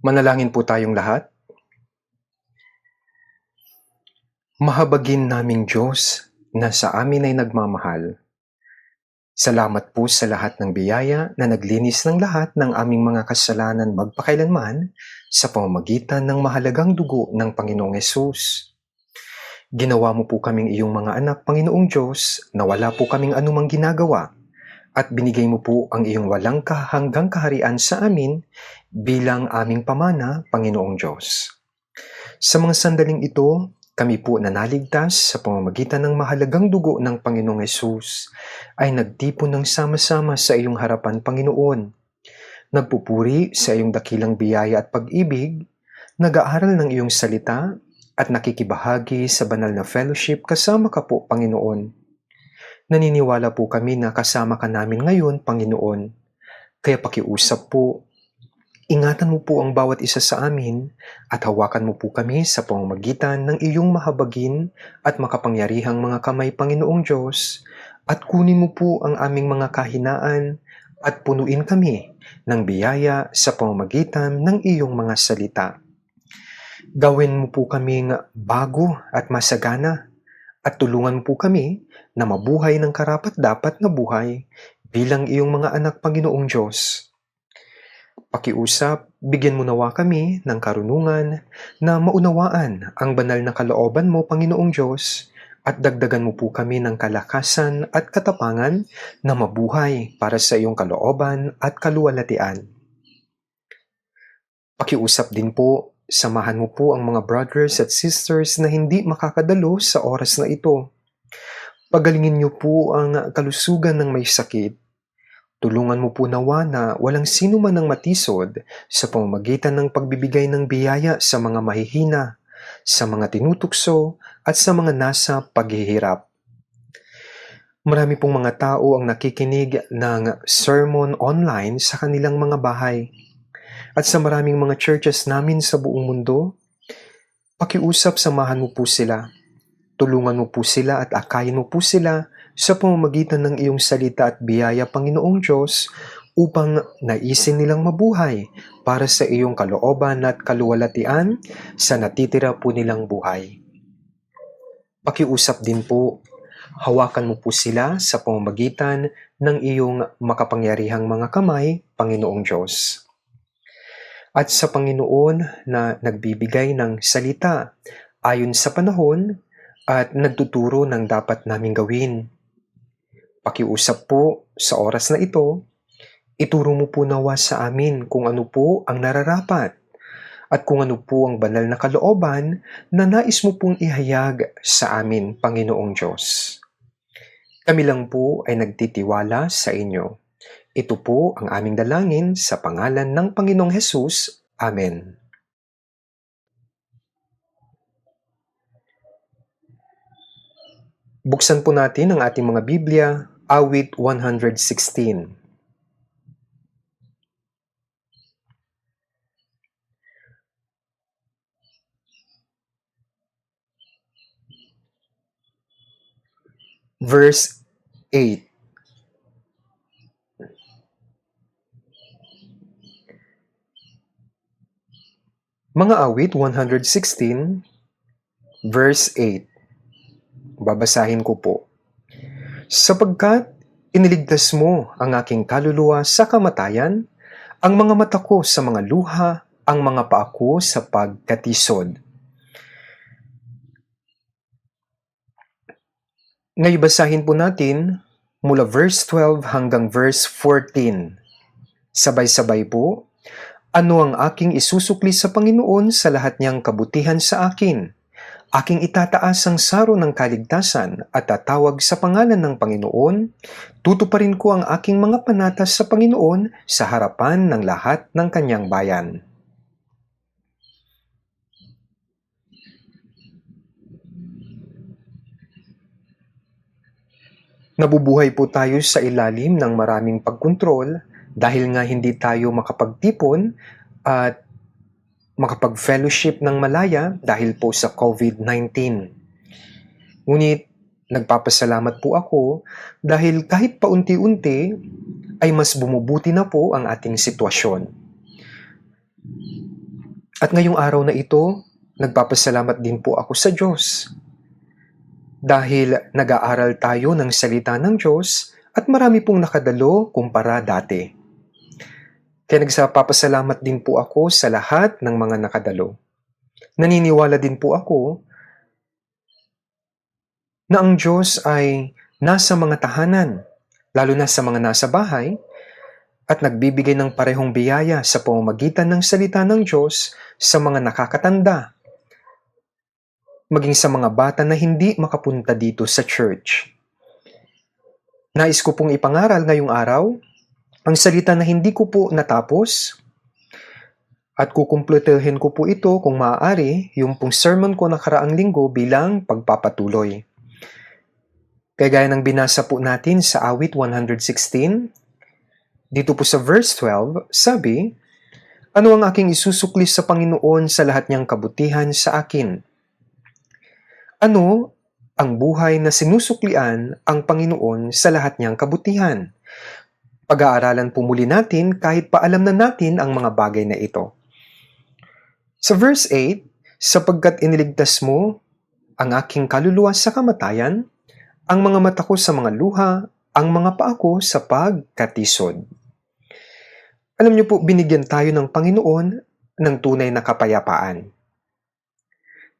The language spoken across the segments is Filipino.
Manalangin po tayong lahat. Mahabagin naming Diyos na sa amin ay nagmamahal. Salamat po sa lahat ng biyaya na naglinis ng lahat ng aming mga kasalanan magpakailanman sa pamamagitan ng mahalagang dugo ng Panginoong Hesus. Ginawa mo po kaming iyong mga anak, Panginoong Diyos, na wala po kaming anumang ginagawa at binigay mo po ang iyong walang hanggang kaharian sa amin bilang aming pamana, Panginoong Diyos. Sa mga sandaling ito, kami po na naligtas sa pamamagitan ng mahalagang dugo ng Panginoong Hesus ay nagtipon ng sama-sama sa iyong harapan, Panginoon. Nagpupuri sa iyong dakilang biyaya at pag-ibig, nag-aaral ng iyong salita at nakikibahagi sa banal na fellowship kasama ka po, Panginoon. Naniniwala po kami na kasama ka namin ngayon, Panginoon. Kaya pakiusap po, ingatan mo po ang bawat isa sa amin at hawakan mo po kami sa pamamagitan ng iyong mahabagin at makapangyarihang mga kamay, Panginoong Diyos, at kunin mo po ang aming mga kahinaan at punuin kami ng biyaya sa pamamagitan ng iyong mga salita. Gawin mo po kaming bago at masagana at tulungan po kami na mabuhay ng karapat-dapat na buhay bilang iyong mga anak, Panginoong Diyos. Pakiusap, bigyan mo nawa kami ng karunungan na maunawaan ang banal na kalooban mo, Panginoong Diyos, at dagdagan mo po kami ng kalakasan at katapangan na mabuhay para sa iyong kalooban at kaluwalhatian. Pakiusap din po, samahan mo po ang mga brothers at sisters na hindi makakadalo sa oras na ito. Pagalingin niyo po ang kalusugan ng may sakit. Tulungan mo po nawa na walang sino man ang matisod sa pamamagitan ng pagbibigay ng biyaya sa mga mahihina, sa mga tinutukso at sa mga nasa paghihirap. Marami pong mga tao ang nakikinig ng sermon online sa kanilang mga bahay. At sa maraming mga churches namin sa buong mundo, pakiusap, samahan mo po sila. Tulungan mo po sila at akayin mo po sila sa pamamagitan ng iyong salita at biyaya, Panginoong Diyos, upang naisin nilang mabuhay para sa iyong kalooban at kaluwalhatian sa natitira po nilang buhay. Pakiusap din po, hawakan mo po sila sa pamamagitan ng iyong makapangyarihang mga kamay, Panginoong Diyos. At sa Panginoon na nagbibigay ng salita ayon sa panahon at nagtuturo ng dapat naming gawin. Pakiusap po sa oras na ito, ituro mo po nawa sa amin kung ano po ang nararapat at kung ano po ang banal na kalooban na nais mo pong ihayag sa amin, Panginoong Diyos. Kami lang po ay nagtitiwala sa inyo. Ito po ang aming dalangin sa pangalan ng Panginoong Hesus. Amen. Buksan po natin ang ating mga Biblia, Awit 116. Verse 8. Mga awit 116, verse 8. Babasahin ko po. Sapagkat iniligtas mo ang aking kaluluwa sa kamatayan, ang mga mata ko sa mga luha, ang mga paa ko sa pagkatisod. Ngayon basahin po natin mula verse 12 hanggang verse 14. Sabay-sabay po. Ano ang aking isusukli sa Panginoon sa lahat niyang kabutihan sa akin? Aking itataas ang saro ng kaligtasan at tatawag sa pangalan ng Panginoon. Tutuparin ko ang aking mga panatas sa Panginoon sa harapan ng lahat ng kanyang bayan. Nabubuhay po tayo sa ilalim ng maraming pagkontrol dahil nga hindi tayo makapagtipon at makapag-fellowship ng malaya dahil po sa COVID-19. Ngunit nagpapasalamat po ako dahil kahit paunti-unti ay mas bumubuti na po ang ating sitwasyon. At ngayong araw na ito, nagpapasalamat din po ako sa Diyos dahil nag-aaral tayo ng salita ng Diyos at marami pong nakadalo kumpara dati. Kaya nagpapasalamat din po ako sa lahat ng mga nakadalo. Naniniwala din po ako na ang Diyos ay nasa mga tahanan, lalo na sa mga nasa bahay, at nagbibigay ng parehong biyaya sa pamamagitan ng salita ng Diyos sa mga nakakatanda, maging sa mga bata na hindi makapunta dito sa church. Nais ko pong ipangaral ngayong araw ang salita na hindi ko po natapos at kukumpletuhin ko po ito kung maaari yung pong sermon ko nakaraang linggo bilang pagpapatuloy. Kaya gaya ng binasa po natin sa awit 116, dito po sa verse 12, sabi, "Ano ang aking isusukli sa Panginoon sa lahat niyang kabutihan sa akin? Ano ang buhay na sinusuklian ang Panginoon sa lahat niyang kabutihan?" Pag-aaralan po muli natin kahit pa alam na natin ang mga bagay na ito. Sa verse 8, "Sapagkat iniligtas mo ang aking kaluluwa sa kamatayan, ang mga mata ko sa mga luha, ang mga paa ko sa pagkatisod." Alam niyo po, binigyan tayo ng Panginoon ng tunay na kapayapaan.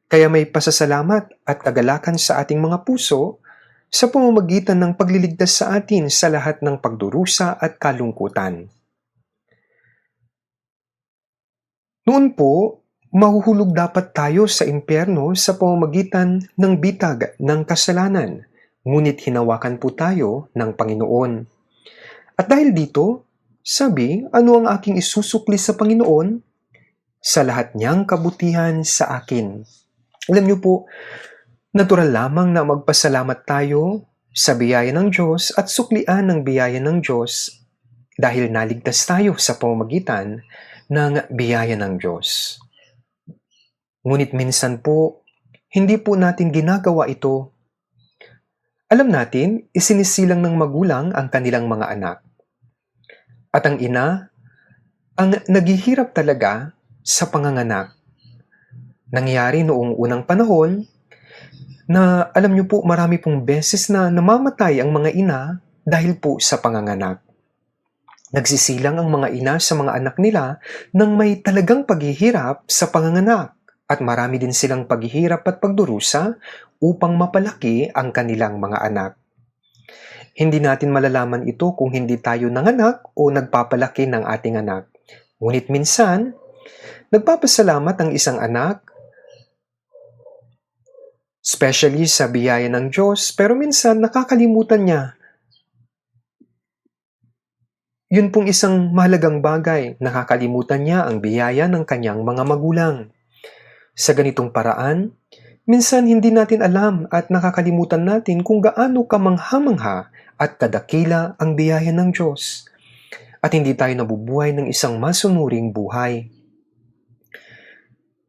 Kaya may pasasalamat at kagalakan sa ating mga puso sa pamamagitan ng pagliligtas sa atin sa lahat ng pagdurusa at kalungkutan. Noon po, mahuhulog dapat tayo sa impyerno sa pamamagitan ng bitag ng kasalanan, ngunit hinawakan po tayo ng Panginoon. At dahil dito, sabi, "Ano ang aking isusukli sa Panginoon? Sa lahat niyang kabutihan sa akin." Alam niyo po, natural lamang na magpasalamat tayo sa biyaya ng Diyos at suklian ng biyaya ng Diyos dahil naligtas tayo sa pamamagitan ng biyaya ng Diyos. Ngunit minsan po, hindi po natin ginagawa ito. Alam natin, isinisilang ng magulang ang kanilang mga anak. At ang ina, ang naghihirap talaga sa panganganak. Nangyari noong unang panahon na alam niyo po marami pong beses na namamatay ang mga ina dahil po sa panganganak. Nagsisilang ang mga ina sa mga anak nila nang may talagang paghihirap sa panganganak at marami din silang paghihirap at pagdurusa upang mapalaki ang kanilang mga anak. Hindi natin malalaman ito kung hindi tayo nanganak o nagpapalaki ng ating anak. Ngunit minsan, nagpapasalamat ang isang anak, especially sa biyaya ng Diyos, pero minsan nakakalimutan niya. Yun pong isang mahalagang bagay, nakakalimutan niya ang biyaya ng kanyang mga magulang. Sa ganitong paraan, minsan hindi natin alam at nakakalimutan natin kung gaano kamangha-mangha at kadakila ang biyaya ng Diyos. At hindi tayo nabubuhay ng isang masunuring buhay.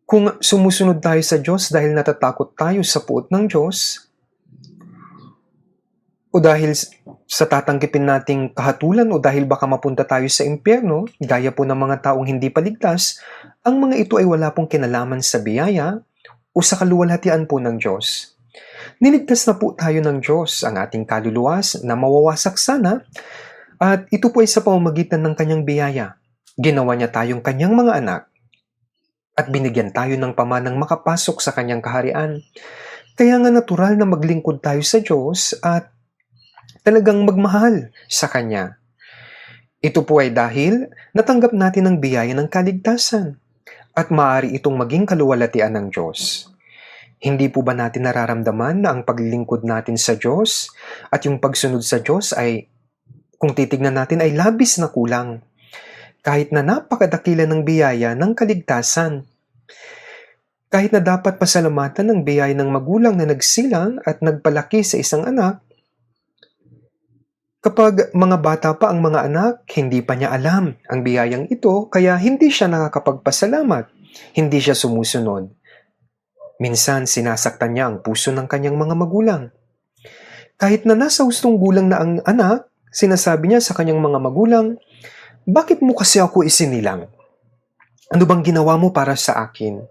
Kung sumusunod tayo sa Diyos dahil natatakot tayo sa puot ng Diyos, o dahil sa tatangkipin nating kahatulan o dahil baka mapunta tayo sa impyerno, gaya po ng mga taong hindi paligtas, ang mga ito ay wala pong kinalaman sa biyaya o sa kaluwalhatian po ng Diyos. Niligtas na po tayo ng Diyos ang ating kaluluwas na mawawasak sana at ito po ay sa pamamagitan ng kanyang biyaya. Ginawa niya tayong kanyang mga anak at binigyan tayo ng pamanang makapasok sa kanyang kaharian. Kaya nga natural na maglingkod tayo sa Diyos at talagang magmahal sa Kanya. Ito po ay dahil natanggap natin ang biyaya ng kaligtasan at maaari itong maging kaluwalhatian ng Diyos. Hindi po ba natin nararamdaman na ang paglilingkod natin sa Diyos at yung pagsunod sa Diyos ay, kung titignan natin, ay labis na kulang? Kahit na napakadakila ng biyaya ng kaligtasan. Kahit na dapat pasalamatan ng biyaya ng magulang na nagsilang at nagpalaki sa isang anak, kapag mga bata pa ang mga anak, hindi pa niya alam ang biyayang ito, kaya hindi siya nakakapagpasalamat, hindi siya sumusunod. Minsan sinasaktan niya ang puso ng kanyang mga magulang. Kahit na nasa hustong gulang na ang anak, sinasabi niya sa kanyang mga magulang, "Bakit mo kasi ako isinilang?" Ano bang ginawa mo para sa akin?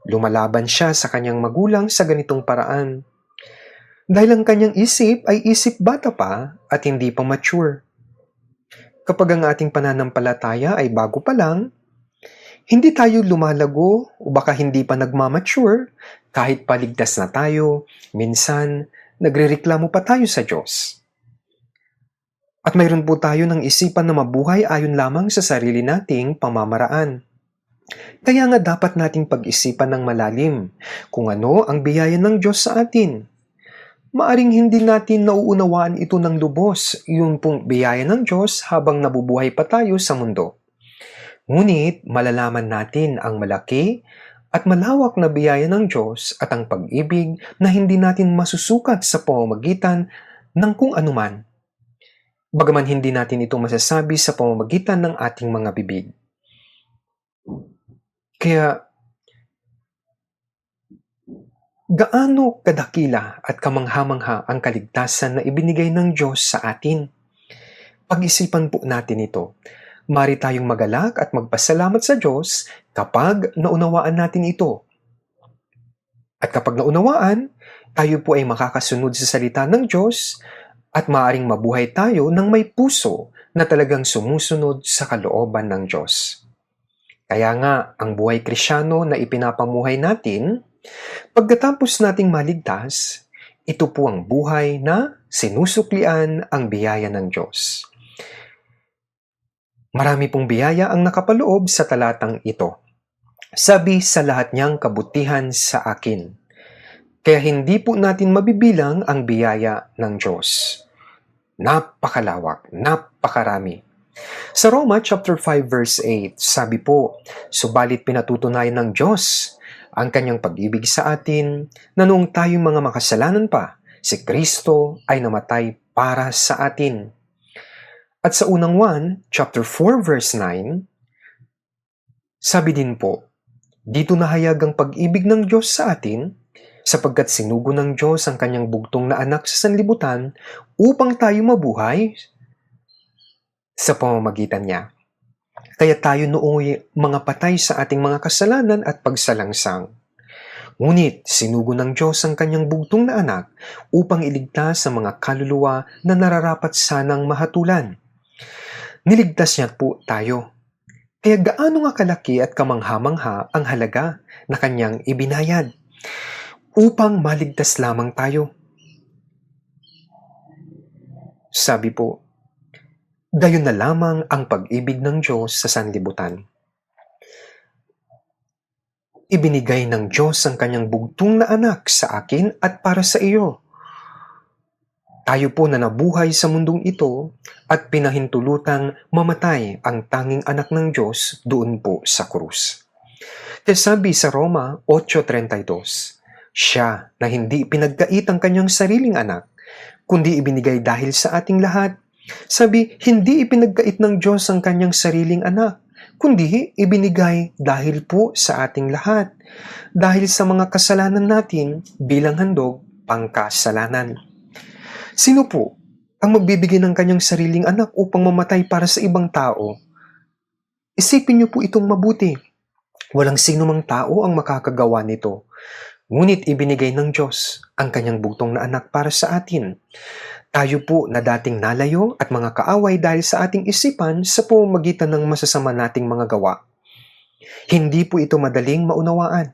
Lumalaban siya sa kanyang magulang sa ganitong paraan. Dahil ang kanyang isip ay isip bata pa at hindi pa mature. Kapag ang ating pananampalataya ay bago pa lang, hindi tayo lumalago o baka hindi pa nagmamature, kahit paligtas na tayo, minsan nagrereklamo pa tayo sa Diyos. At mayroon po tayo ng isipan na mabuhay ayon lamang sa sarili nating pamamaraan. Kaya nga dapat nating pag-isipan ng malalim kung ano ang biyaya ng Diyos sa atin. Maaring hindi natin nauunawaan ito ng lubos, yung pong biyaya ng Diyos habang nabubuhay pa tayo sa mundo. Ngunit malalaman natin ang malaki at malawak na biyaya ng Diyos at ang pag-ibig na hindi natin masusukat sa pamamagitan ng kung anuman. Bagaman hindi natin ito masasabi sa pamamagitan ng ating mga bibig. Kaya, gaano kadakila at kamangha-mangha ang kaligtasan na ibinigay ng Diyos sa atin? Pag-isipan po natin ito. Mari tayong magalak at magpasalamat sa Diyos kapag naunawaan natin ito. At kapag naunawaan, tayo po ay makakasunod sa salita ng Diyos at maaaring mabuhay tayo ng may puso na talagang sumusunod sa kalooban ng Diyos. Kaya nga, ang buhay Kristyano na ipinapamuhay natin, pagkatapos nating maligtas, ito po ang buhay na sinusuklian ang biyaya ng Diyos. Marami pong biyaya ang nakapaloob sa talatang ito. Sabi sa lahat niyang kabutihan sa akin. Kaya hindi po natin mabibilang ang biyaya ng Diyos. Napakalawak, napakarami. Sa Roma chapter 5 verse 8, sabi po, subalit pinatutunayan ng Diyos ang kanyang pag-ibig sa atin na noong tayong mga makasalanan pa, si Kristo ay namatay para sa atin. At sa unang 1, chapter 4 verse 9, sabi din po, dito nahayag ang pag-ibig ng Diyos sa atin sapagkat sinugo ng Diyos ang kanyang bugtong na anak sa sanlibutan upang tayo mabuhay sa pamamagitan niya. Kaya tayo nooy mga patay sa ating mga kasalanan at pagsalangsang. Ngunit sinugo ng Diyos ang kanyang bugtong na anak upang iligtas ang mga kaluluwa na nararapat sanang mahatulan. Niligtas niya po tayo. Kaya gaano nga kalaki at kamangha-mangha ang halaga na kanyang ibinayad upang maligtas lamang tayo. Sabi po, gayon na lamang ang pag-ibig ng Diyos sa sanlibutan. Ibinigay ng Diyos ang kanyang bugtong na anak sa akin at para sa iyo. Tayo po na nabuhay sa mundong ito at pinahintulutang mamatay ang tanging anak ng Diyos doon po sa krus. Kaya sabi sa Roma 8:32, siya na hindi pinagkait ang kanyang sariling anak, kundi ibinigay dahil sa ating lahat. Sabi, hindi ipinagkait ng Diyos ang kanyang sariling anak, kundi ibinigay dahil po sa ating lahat. Dahil sa mga kasalanan natin bilang handog pangkasalanan. Sino po ang magbibigay ng kanyang sariling anak upang mamatay para sa ibang tao? Isipin niyo po itong mabuti. Walang sino mang tao ang makakagawa nito. Ngunit ibinigay ng Diyos ang kanyang bugtong na anak para sa atin. Tayo po na dating nalayo at mga kaaway dahil sa ating isipan sa pamamagitan ng masasama nating mga gawa. Hindi po ito madaling maunawaan.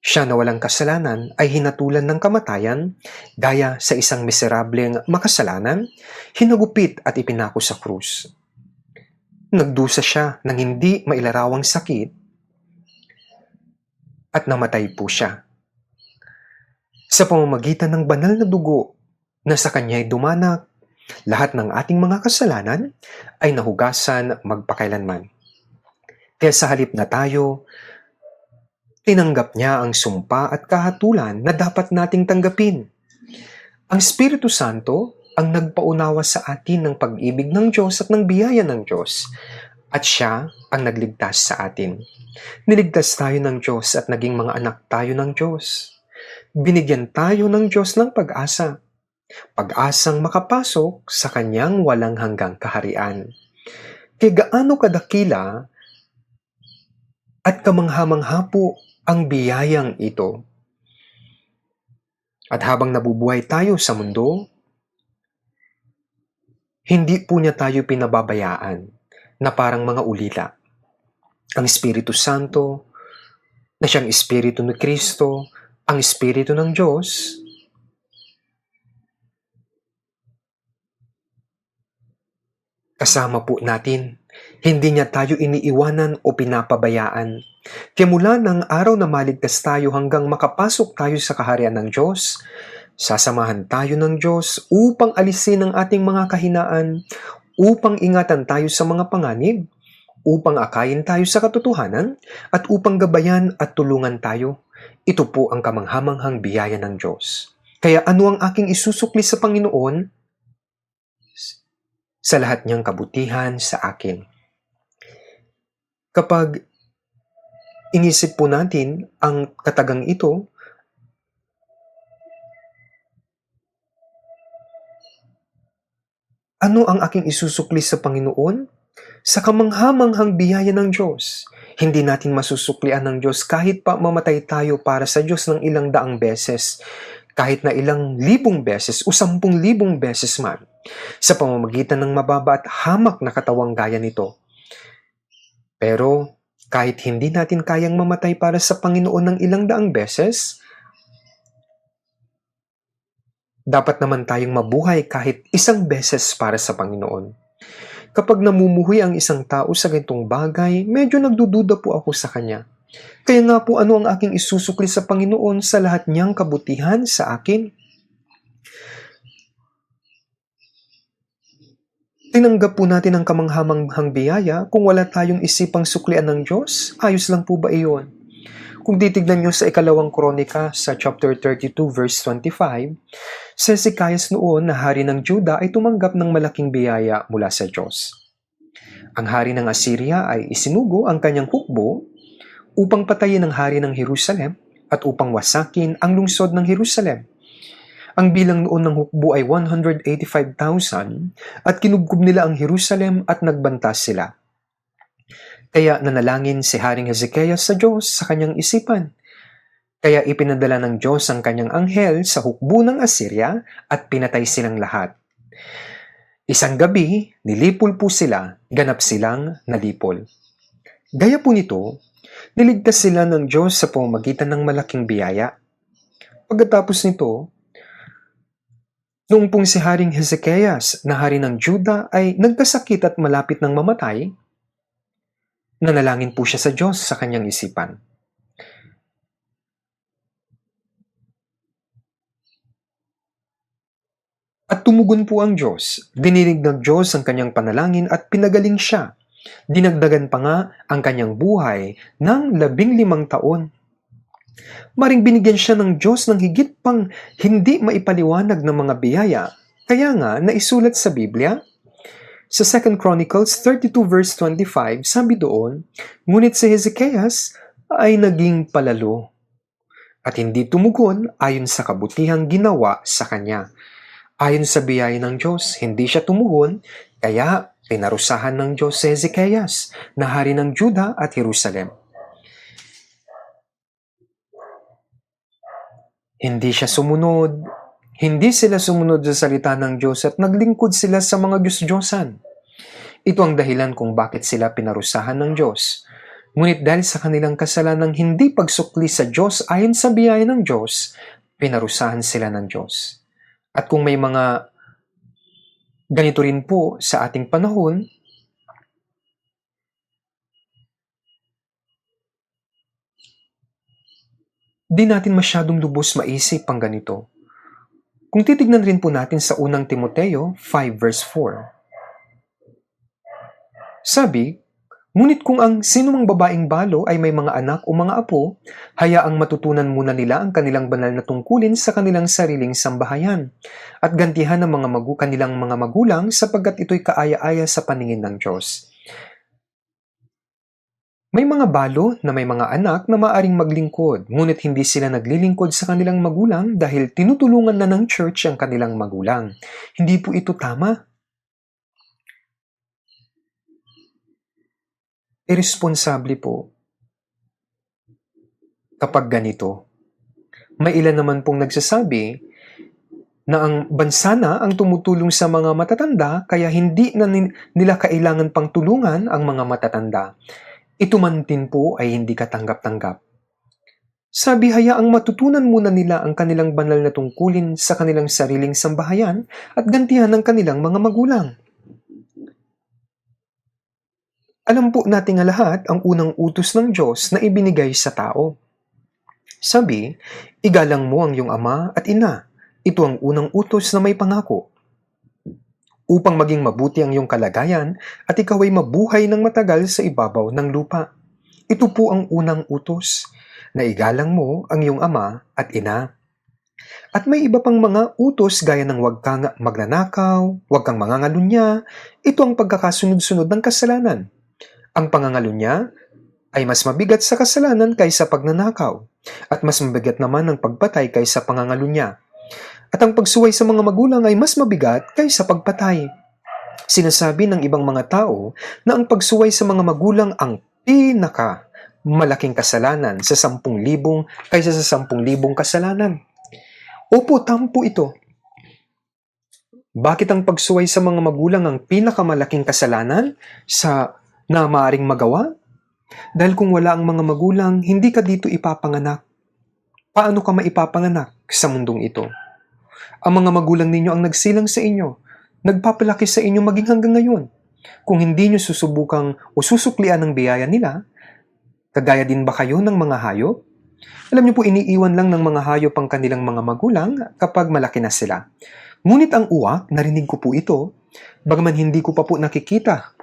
Siya na walang kasalanan ay hinatulan ng kamatayan, gaya sa isang miserableng makasalanan, hinagupit at ipinako sa krus. Nagdusa siya ng hindi mailarawang sakit at namatay po siya. Sa pamamagitan ng banal na dugo na sa kanya'y dumanak, lahat ng ating mga kasalanan ay nahugasan magpakailanman. Kaya sa halip na tayo, tinanggap niya ang sumpa at kahatulan na dapat nating tanggapin. Ang Espiritu Santo ang nagpaunawa sa atin ng pag-ibig ng Diyos at ng biyaya ng Diyos. At siya ang nagligtas sa atin. Niligtas tayo ng Diyos at naging mga anak tayo ng Diyos. Binigyan tayo ng Diyos ng pag-asa. Pag-asang makapasok sa kanyang walang hanggang kaharian. Kaya gaano kadakila At kamangha-mangha po ang biyayang ito. At habang nabubuhay tayo sa mundo, hindi po niya tayo pinababayaan na parang mga ulila. Ang Espiritu Santo, na siyang Espiritu ni Kristo, ang Espiritu ng Diyos, kasama po natin. Hindi niya tayo iniiwanan o pinapabayaan. Kaya mula ng araw na maligtas tayo hanggang makapasok tayo sa kaharian ng Diyos, sasamahan tayo ng Diyos upang alisin ang ating mga kahinaan, upang ingatan tayo sa mga panganib, upang akayin tayo sa katotohanan, at upang gabayan at tulungan tayo. Ito po ang kamanghamanghang biyaya ng Diyos. Kaya ano ang aking isusukli sa Panginoon? Sa lahat niyang kabutihan sa akin. Kapag inisip po natin ang katagang ito, ano ang aking isusukli sa Panginoon? Sa kamanghamanghang biyaya ng Diyos. Hindi natin masusuklian ng Diyos kahit pa mamatay tayo para sa Diyos ng ilang daang beses, kahit na ilang libong beses o 10,000 beses man, sa pamamagitan ng mababa at hamak na katawang gaya nito. Pero kahit hindi natin kayang mamatay para sa Panginoon ng ilang daang beses, dapat naman tayong mabuhay kahit isang beses para sa Panginoon. Kapag namumuhay ang isang tao sa ganitong bagay, medyo nagdududa po ako sa kanya. Kaya nga po ano ang aking isusukli sa Panginoon sa lahat niyang kabutihan sa akin? Tinanggap po natin ang kamanghamanghang biyaya kung wala tayong isipang suklian ng Diyos? Ayos lang po ba iyon? Kung titignan nyo sa ikalawang kronika sa chapter 32 verse 25, si Hezekias noon na hari ng Juda ay tumanggap ng malaking biyaya mula sa Diyos. Ang hari ng Assyria ay isinugo ang kanyang hukbo upang patayin ang hari ng Jerusalem at upang wasakin ang lungsod ng Jerusalem. Ang bilang noon ng hukbo ay 185,000 at kinubkob nila ang Jerusalem at nagbantas sila. Kaya nanalangin si Haring Hezekias sa Diyos sa kanyang isipan. Kaya ipinadala ng Diyos ang kanyang anghel sa hukbo ng Assyria at pinatay silang lahat. Isang gabi, nilipol po sila, ganap silang nalipol. Gaya po nito, niligtas sila ng Diyos sa pamamagitan ng malaking biyaya. Pagkatapos nito, noong pong si Haring Hezekias na hari ng Juda ay nagkasakit at malapit ng mamatay, nanalangin po siya sa Diyos sa kanyang isipan. At tumugon po ang Diyos. Dininig ng Diyos ang kanyang panalangin at pinagaling siya. Dinagdagan pa nga ang kanyang buhay ng 15 taon. Maring binigyan siya ng Diyos ng higit pang hindi maipaliwanag ng mga biyaya. Kaya nga, naisulat sa Biblia, sa 2 Chronicles 32 verse 25, sabi doon, ngunit si Hezekias ay naging palalo at hindi tumugon ayon sa kabutihang ginawa sa kanya. Ayon sa biyaya ng Diyos, hindi siya tumugon, kaya pinarusahan ng Diyos si Hezekias na hari ng Juda at Jerusalem. Hindi siya sumunod, hindi sila sumunod sa salita ng Diyos at naglingkod sila sa mga Diyos-Diyosan. Ito ang dahilan kung bakit sila pinarusahan ng Diyos. Ngunit dahil sa kanilang kasalanang hindi pagsukli sa Diyos ayon sa biyaya ng Diyos, pinarusahan sila ng Diyos. At kung may mga ganito rin po sa ating panahon, di natin masyadong lubos maisip ang ganito. Kung titignan rin po natin sa unang Timoteo 5 verse 4. Sabi, ngunit kung ang sinumang babaeng balo ay may mga anak o mga apo, hayaang matutunan muna nila ang kanilang banal na tungkulin sa kanilang sariling sambahayan at gantihan ng kanilang mga magulang sapagkat ito'y kaaya-aya sa paningin ng Diyos. May mga balo na may mga anak na maaring maglingkod, ngunit hindi sila naglilingkod sa kanilang magulang dahil tinutulungan na ng church ang kanilang magulang. Hindi po ito tama. Irresponsable po kapag ganito. May ilan naman pong nagsasabi na ang bansa na ang tumutulong sa mga matatanda kaya hindi na nila kailangan pang tulungan ang mga matatanda. Ito man din po ay hindi katanggap-tanggap. Sabi hayaang matutunan muna nila ang kanilang banal na tungkulin sa kanilang sariling sambahayan at gantihan ng kanilang mga magulang. Alam po nating lahat ang unang utos ng Diyos na ibinigay sa tao. Sabi, igalang mo ang iyong ama at ina. Ito ang unang utos na may pangako. Upang maging mabuti ang iyong kalagayan at ikaw ay mabuhay ng matagal sa ibabaw ng lupa. Ito po ang unang utos, na igalang mo ang iyong ama at ina. At may iba pang mga utos gaya ng huwag kang magnanakaw, huwag kang mangangalunya. Ito ang pagkakasunod-sunod ng kasalanan. Ang pangangalunya ay mas mabigat sa kasalanan kaysa pagnanakaw, at mas mabigat naman ang pagpatay kaysa pangangalunya. At ang pagsuway sa mga magulang ay mas mabigat kaysa pagpatay. Sinasabi ng ibang mga tao na ang pagsuway sa mga magulang ang malaking kasalanan sa 10,000 kaysa sa 10,000 kasalanan. Opo, tampo ito. Bakit ang pagsuway sa mga magulang ang pinakamalaking kasalanan na maaaring magawa? Dahil kung wala ang mga magulang, hindi ka dito ipapanganak. Paano ka maipapanganak sa mundong ito? Ang mga magulang ninyo ang nagsilang sa inyo, nagpapalaki sa inyo maging hanggang ngayon. Kung hindi nyo susubukang o susuklian ang biyaya nila, kagaya din ba kayo ng mga hayop? Alam niyo po, iniiwan lang ng mga hayop ang kanilang mga magulang kapag malaki na sila. Ngunit ang uwak, narinig ko po ito, bagaman hindi ko pa po nakikita.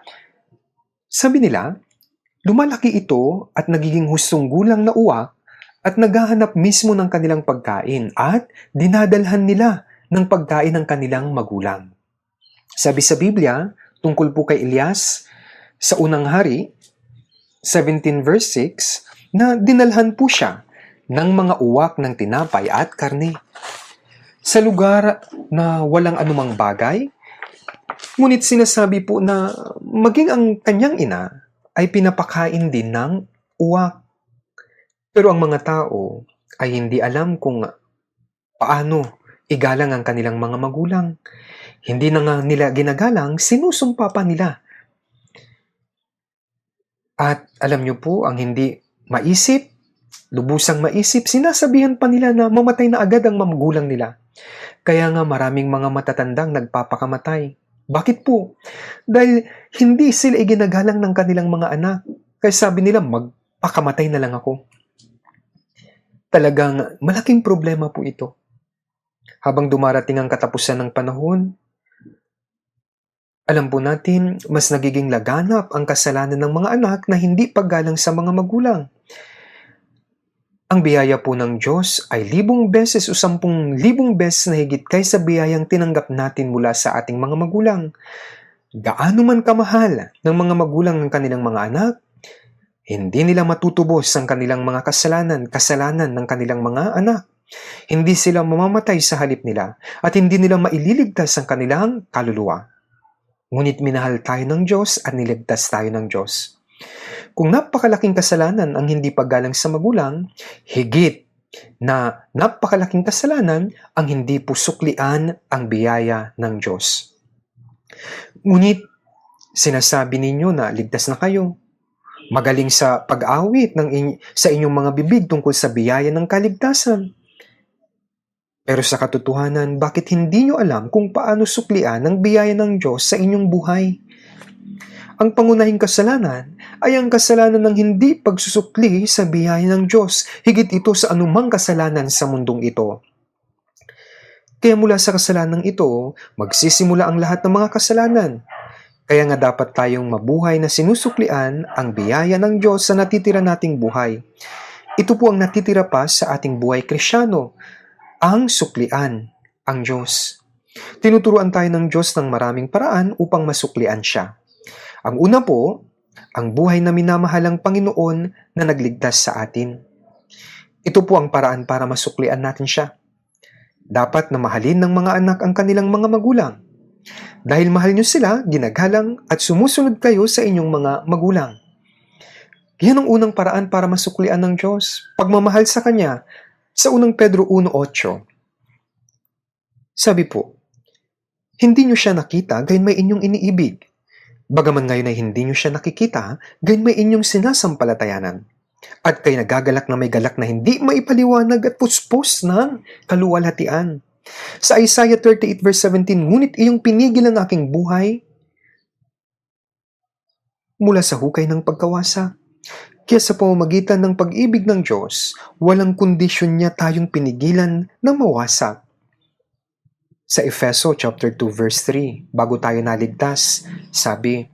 Sabi nila, lumalaki ito at nagiging hustong gulang na uwak at naghahanap mismo ng kanilang pagkain at dinadalhan nila ng pagkain ng kanilang magulang. Sabi sa Biblia, tungkol po kay Elias, sa unang hari, 17 verse 6, na dinalhan po siya ng mga uwak ng tinapay at karne. Sa lugar na walang anumang bagay, ngunit sinasabi po na maging ang kanyang ina ay pinapakain din ng uwak. Pero ang mga tao ay hindi alam kung paano igalang ang kanilang mga magulang. Hindi na nga nila ginagalang, sinusumpa pa nila. At alam niyo po, ang hindi maisip, lubusang maisip, sinasabihan pa nila na mamatay na agad ang magulang nila. Kaya nga maraming mga matatandang nagpapakamatay. Bakit po? Dahil hindi sila iginagalang ng kanilang mga anak. Kaya sabi nila, magpakamatay na lang ako. Talagang malaking problema po ito. Habang dumarating ang katapusan ng panahon, alam po natin, mas nagiging laganap ang kasalanan ng mga anak na hindi paggalang sa mga magulang. Ang biyaya po ng Diyos ay 1,000 beses o 10,000 beses na higit kaysa biyayang tinanggap natin mula sa ating mga magulang. Gaano man kamahal ng mga magulang ng kanilang mga anak, hindi nila matutubos ang kanilang mga kasalanan ng kanilang mga anak. Hindi sila mamamatay sa halip nila at hindi nila maililigtas ang kanilang kaluluwa. Ngunit minahal tayo ng Diyos at niligtas tayo ng Diyos. Kung napakalaking kasalanan ang hindi paggalang sa magulang, higit na napakalaking kasalanan ang hindi pusuklian ang biyaya ng Diyos. Ngunit sinasabi ninyo na ligtas na kayo. Magaling sa pag-awit sa inyong mga bibig tungkol sa biyaya ng kaligtasan. Pero sa katotohanan, bakit hindi nyo alam kung paano suklian ang biyaya ng Diyos sa inyong buhay? Ang pangunahing kasalanan ay ang kasalanan ng hindi pagsusukli sa biyaya ng Diyos. Higit ito sa anumang kasalanan sa mundong ito. Kaya mula sa kasalanan ito, magsisimula ang lahat ng mga kasalanan. Kaya nga dapat tayong mabuhay na sinusuklian ang biyaya ng Diyos sa natitira nating buhay. Ito po ang natitira pa sa ating buhay Kristyano, ang suklian, ang Diyos. Tinuturuan tayo ng Diyos ng maraming paraan upang masuklian siya. Ang una po, ang buhay na minamahalang Panginoon na nagligtas sa atin. Ito po ang paraan para masuklian natin siya. Dapat na mahalin ng mga anak ang kanilang mga magulang. Dahil mahal nyo sila, ginagalang at sumusunod kayo sa inyong mga magulang. Yan ang unang paraan para masuklian ng Diyos, pagmamahal sa Kanya. Sa unang Pedro 1:8, sabi po, hindi nyo siya nakita, gayon may inyong iniibig. Bagaman ngayon ay hindi nyo siya nakikita, gayon may inyong sinasampalatayanan. At kayo nagagalak na may galak na hindi maipaliwanag at puspos ng kaluwalhatian. Sa Isaiah 38 verse 17, ngunit iyong pinigil ang aking buhay mula sa hukay ng pagkawasa. Kaya sa pamamagitan ng pag-ibig ng Diyos, walang kondisyon niya tayong pinigilan na mawasak. Sa Efeso chapter 2 verse 3, bago tayo naligtas, sabi,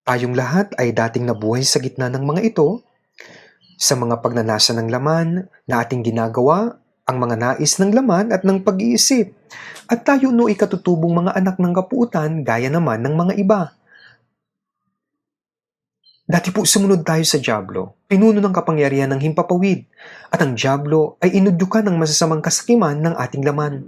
tayong lahat ay dating nabuhay sa gitna ng mga ito, sa mga pagnanasa ng laman na ating ginagawa, ang mga nais ng laman at ng pag-iisip. At tayo nooy katutubong mga anak ng kapuutan gaya naman ng mga iba. Dati po sumunod tayo sa dyablo, pinuno ng kapangyarihan ng himpapawid, at ang dyablo ay inudyukan ng masasamang kasakiman ng ating laman.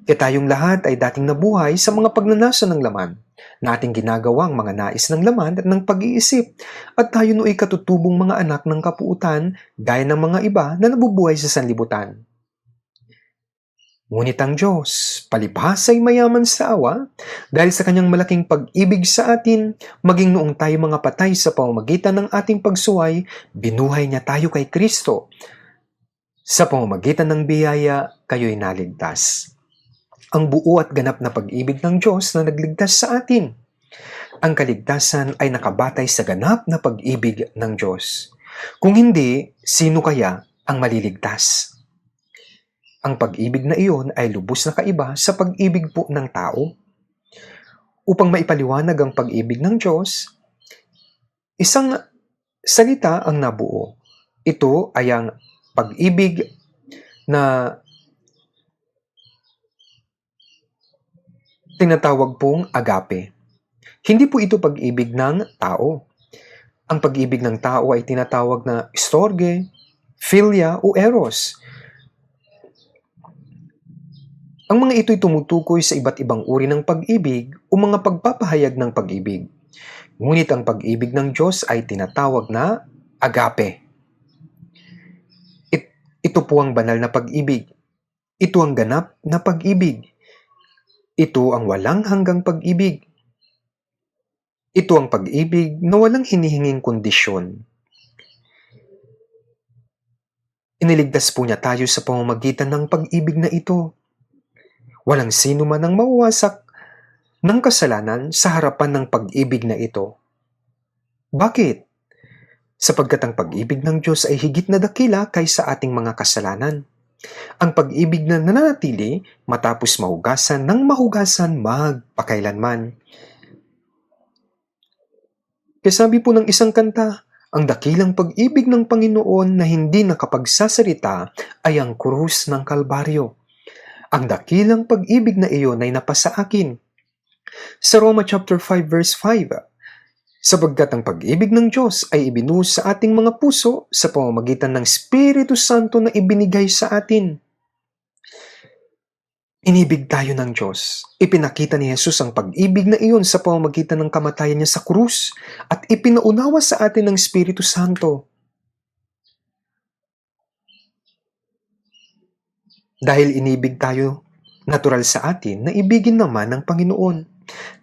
Kaya tayong lahat ay dating nabuhay sa mga pagnanasa ng laman, na ating ginagawang mga nais ng laman at ng pag-iisip, at tayo nooy katutubong mga anak ng kapuutan gaya ng mga iba na nabubuhay sa sanlibutan. Ngunit ang Diyos, palibhas ay mayaman sa awa, dahil sa kanyang malaking pag-ibig sa atin, maging noong tayo mga patay sa pamamagitan ng ating pagsuway, binuhay niya tayo kay Kristo. Sa pamamagitan ng biyaya, kayo'y naligtas. Ang buo at ganap na pag-ibig ng Diyos na nagligtas sa atin. Ang kaligtasan ay nakabatay sa ganap na pag-ibig ng Diyos. Kung hindi, sino kaya ang maliligtas? Ang pag-ibig na iyon ay lubos na kaiba sa pag-ibig po ng tao. Upang maipaliwanag ang pag-ibig ng Diyos, isang salita ang nabuo. Ito ay ang pag-ibig na tinatawag pong agape. Hindi po ito pag-ibig ng tao. Ang pag-ibig ng tao ay tinatawag na storge, philia o eros. Ang mga ito'y tumutukoy sa iba't ibang uri ng pag-ibig o mga pagpapahayag ng pag-ibig. Ngunit ang pag-ibig ng Diyos ay tinatawag na agape. Ito po ang banal na pag-ibig. Ito ang ganap na pag-ibig. Ito ang walang hanggang pag-ibig. Ito ang pag-ibig na walang hinihinging kondisyon. Iniligtas po niya tayo sa pamamagitan ng pag-ibig na ito. Walang sino man ang mawawasak ng kasalanan sa harapan ng pag-ibig na ito. Bakit? Sapagkat ang pag-ibig ng Diyos ay higit na dakila kaysa ating mga kasalanan. Ang pag-ibig na nananatili matapos mahugasan ng mahugasan magpakailanman. Kaya sabi po ng isang kanta, ang dakilang pag-ibig ng Panginoon na hindi nakapagsasalita ay ang krus ng Kalbaryo. Ang dakilang pag-ibig na iyon ay napasa akin. Sa Roma chapter 5 verse 5, sapagkat ang pag-ibig ng Diyos ay ibinuhos sa ating mga puso sa pamamagitan ng Espiritu Santo na ibinigay sa atin. Inibig tayo ng Diyos. Ipinakita ni Jesus ang pag-ibig na iyon sa pamamagitan ng kamatayan niya sa krus at ipinaunawa sa atin ng Espiritu Santo. Dahil inibig tayo, natural sa atin na ibigin naman ng Panginoon.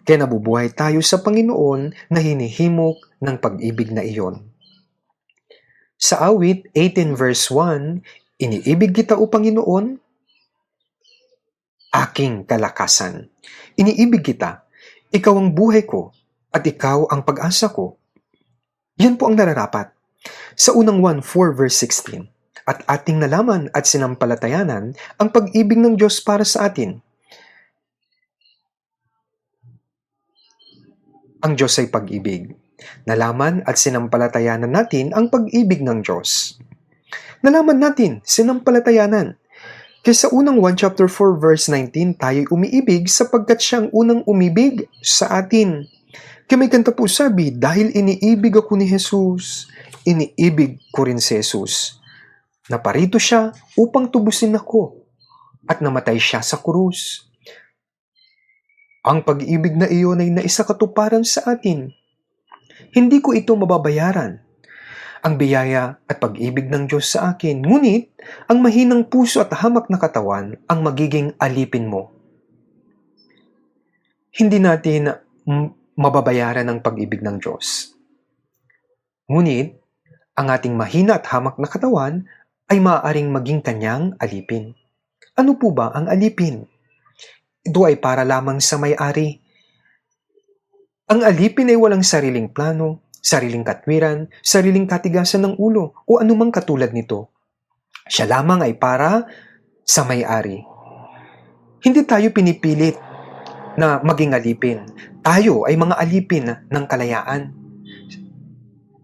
Kaya nabubuhay tayo sa Panginoon na hinihimok ng pag-ibig na iyon. Sa awit 18 verse 1, iniibig kita o Panginoon, aking kalakasan. Iniibig kita, ikaw ang buhay ko, at ikaw ang pag-asa ko. Yan po ang nararapat. Sa unang 1:4 verse 16, at ating nalaman at sinampalatayanan ang pag-ibig ng Diyos para sa atin. Ang Diyos ay pag-ibig. Nalaman at sinampalatayanan natin ang pag-ibig ng Diyos. Nalaman natin, sinampalatayanan. Kaya sa unang 1 chapter 4 verse 19, tayo'y umiibig sapagkat siyang unang umibig sa atin. Kaya may kanta po sabi, dahil iniibig ako ni Jesus, iniibig ko rin si Jesus. Naparito siya upang tubusin ako at namatay siya sa krus. Ang pag-ibig na iyon ay naisakatuparan sa atin. Hindi ko ito mababayaran. Ang biyaya at pag-ibig ng Diyos sa akin, ngunit ang mahinang puso at hamak na katawan ang magiging alipin mo. Hindi natin mababayaran ang pag-ibig ng Diyos. Ngunit, ang ating mahina at hamak na katawan ay maaaring maging kanyang alipin. Ano po ba ang alipin? Ito ay para lamang sa may-ari. Ang alipin ay walang sariling plano, sariling katwiran, sariling katigasan ng ulo, o anumang katulad nito. Siya lamang ay para sa may-ari. Hindi tayo pinipilit na maging alipin. Tayo ay mga alipin ng kalayaan.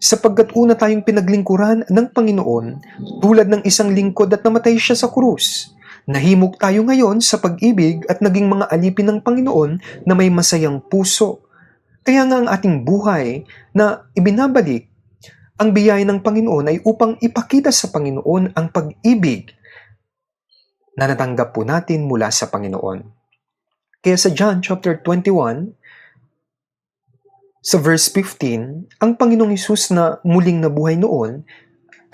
Sapagkat una tayong pinaglingkuran ng Panginoon tulad ng isang lingkod at namatay siya sa krus. Nahimok tayo ngayon sa pag-ibig at naging mga alipin ng Panginoon na may masayang puso. Kaya nga ang ating buhay na ibinabalik ang biyaya ng Panginoon ay upang ipakita sa Panginoon ang pag-ibig na natanggap po natin mula sa Panginoon. Kaya sa John chapter 21, sa verse 15, ang Panginoong Hesus na muling nabuhay noon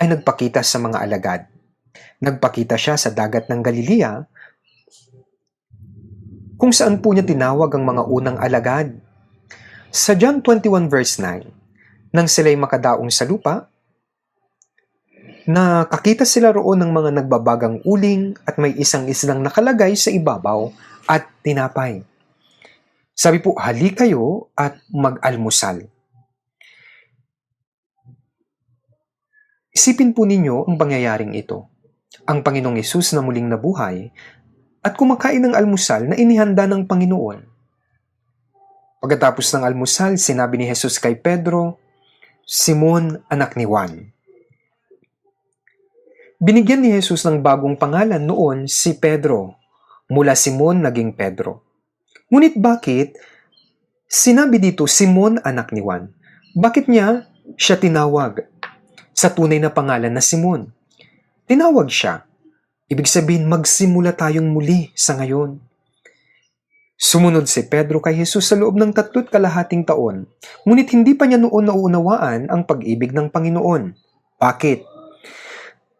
ay nagpakita sa mga alagad. Nagpakita siya sa dagat ng Galilea kung saan po niya tinawag ang mga unang alagad. Sa John 21 verse 9, nang sila'y makadaong sa lupa, nakakita sila roon ng mga nagbabagang uling at may isang islang nakalagay sa ibabaw at tinapay. Sabi po, hali kayo at mag-almusal. Isipin po ninyo ang pangyayaring ito. Ang Panginoong Hesus na muling nabuhay at kumakain ng almusal na inihanda ng Panginoon. Pagkatapos ng almusal, sinabi ni Hesus kay Pedro, Simon, anak ni Juan. Binigyan ni Hesus ng bagong pangalan noon si Pedro. Mula Simon naging Pedro. Ngunit bakit sinabi dito Simon, anak ni Juan? Bakit niya siya tinawag sa tunay na pangalan na Simon? Tinawag siya. Ibig sabihin, magsimula tayong muli sa ngayon. Sumunod si Pedro kay Jesus sa loob ng 3 kalahating taon, ngunit hindi pa niya noon nauunawaan ang pag-ibig ng Panginoon. Bakit?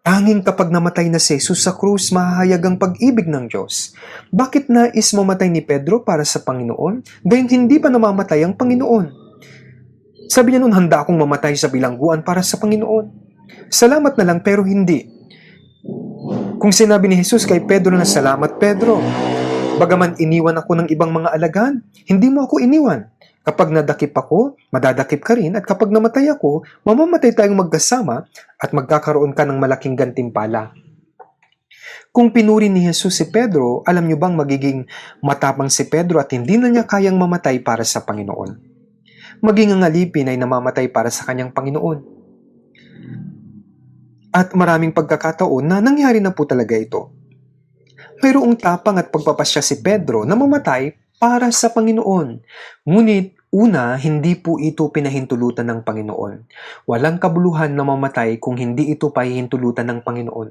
Tanging kapag namatay na si Jesus sa krus, mahahayag ang pag-ibig ng Diyos. Bakit nais mamatay ni Pedro para sa Panginoon, gayong hindi pa namamatay ang Panginoon? Sabi niya noon, handa akong mamatay sa bilangguan para sa Panginoon. Salamat na lang pero hindi. Kung sinabi ni Jesus kay Pedro na salamat Pedro, bagaman iniwan ako ng ibang mga alagad, hindi mo ako iniwan. Kapag nadakip ako, madadakip ka rin, at kapag namatay ako, mamamatay tayong magkasama at magkakaroon ka ng malaking gantimpala. Kung pinuri ni Jesus si Pedro, alam niyo bang magiging matapang si Pedro at hindi na niya kayang mamatay para sa Panginoon? Maging ang alipin ay namamatay para sa kanyang Panginoon. At maraming pagkakataon na nangyari na po talaga ito. Mayroong tapang at pagpapasya si Pedro na mamatay para sa Panginoon. Ngunit, una, hindi po ito pinahintulutan ng Panginoon. Walang kabuluhan na mamatay kung hindi ito pahihintulutan ng Panginoon.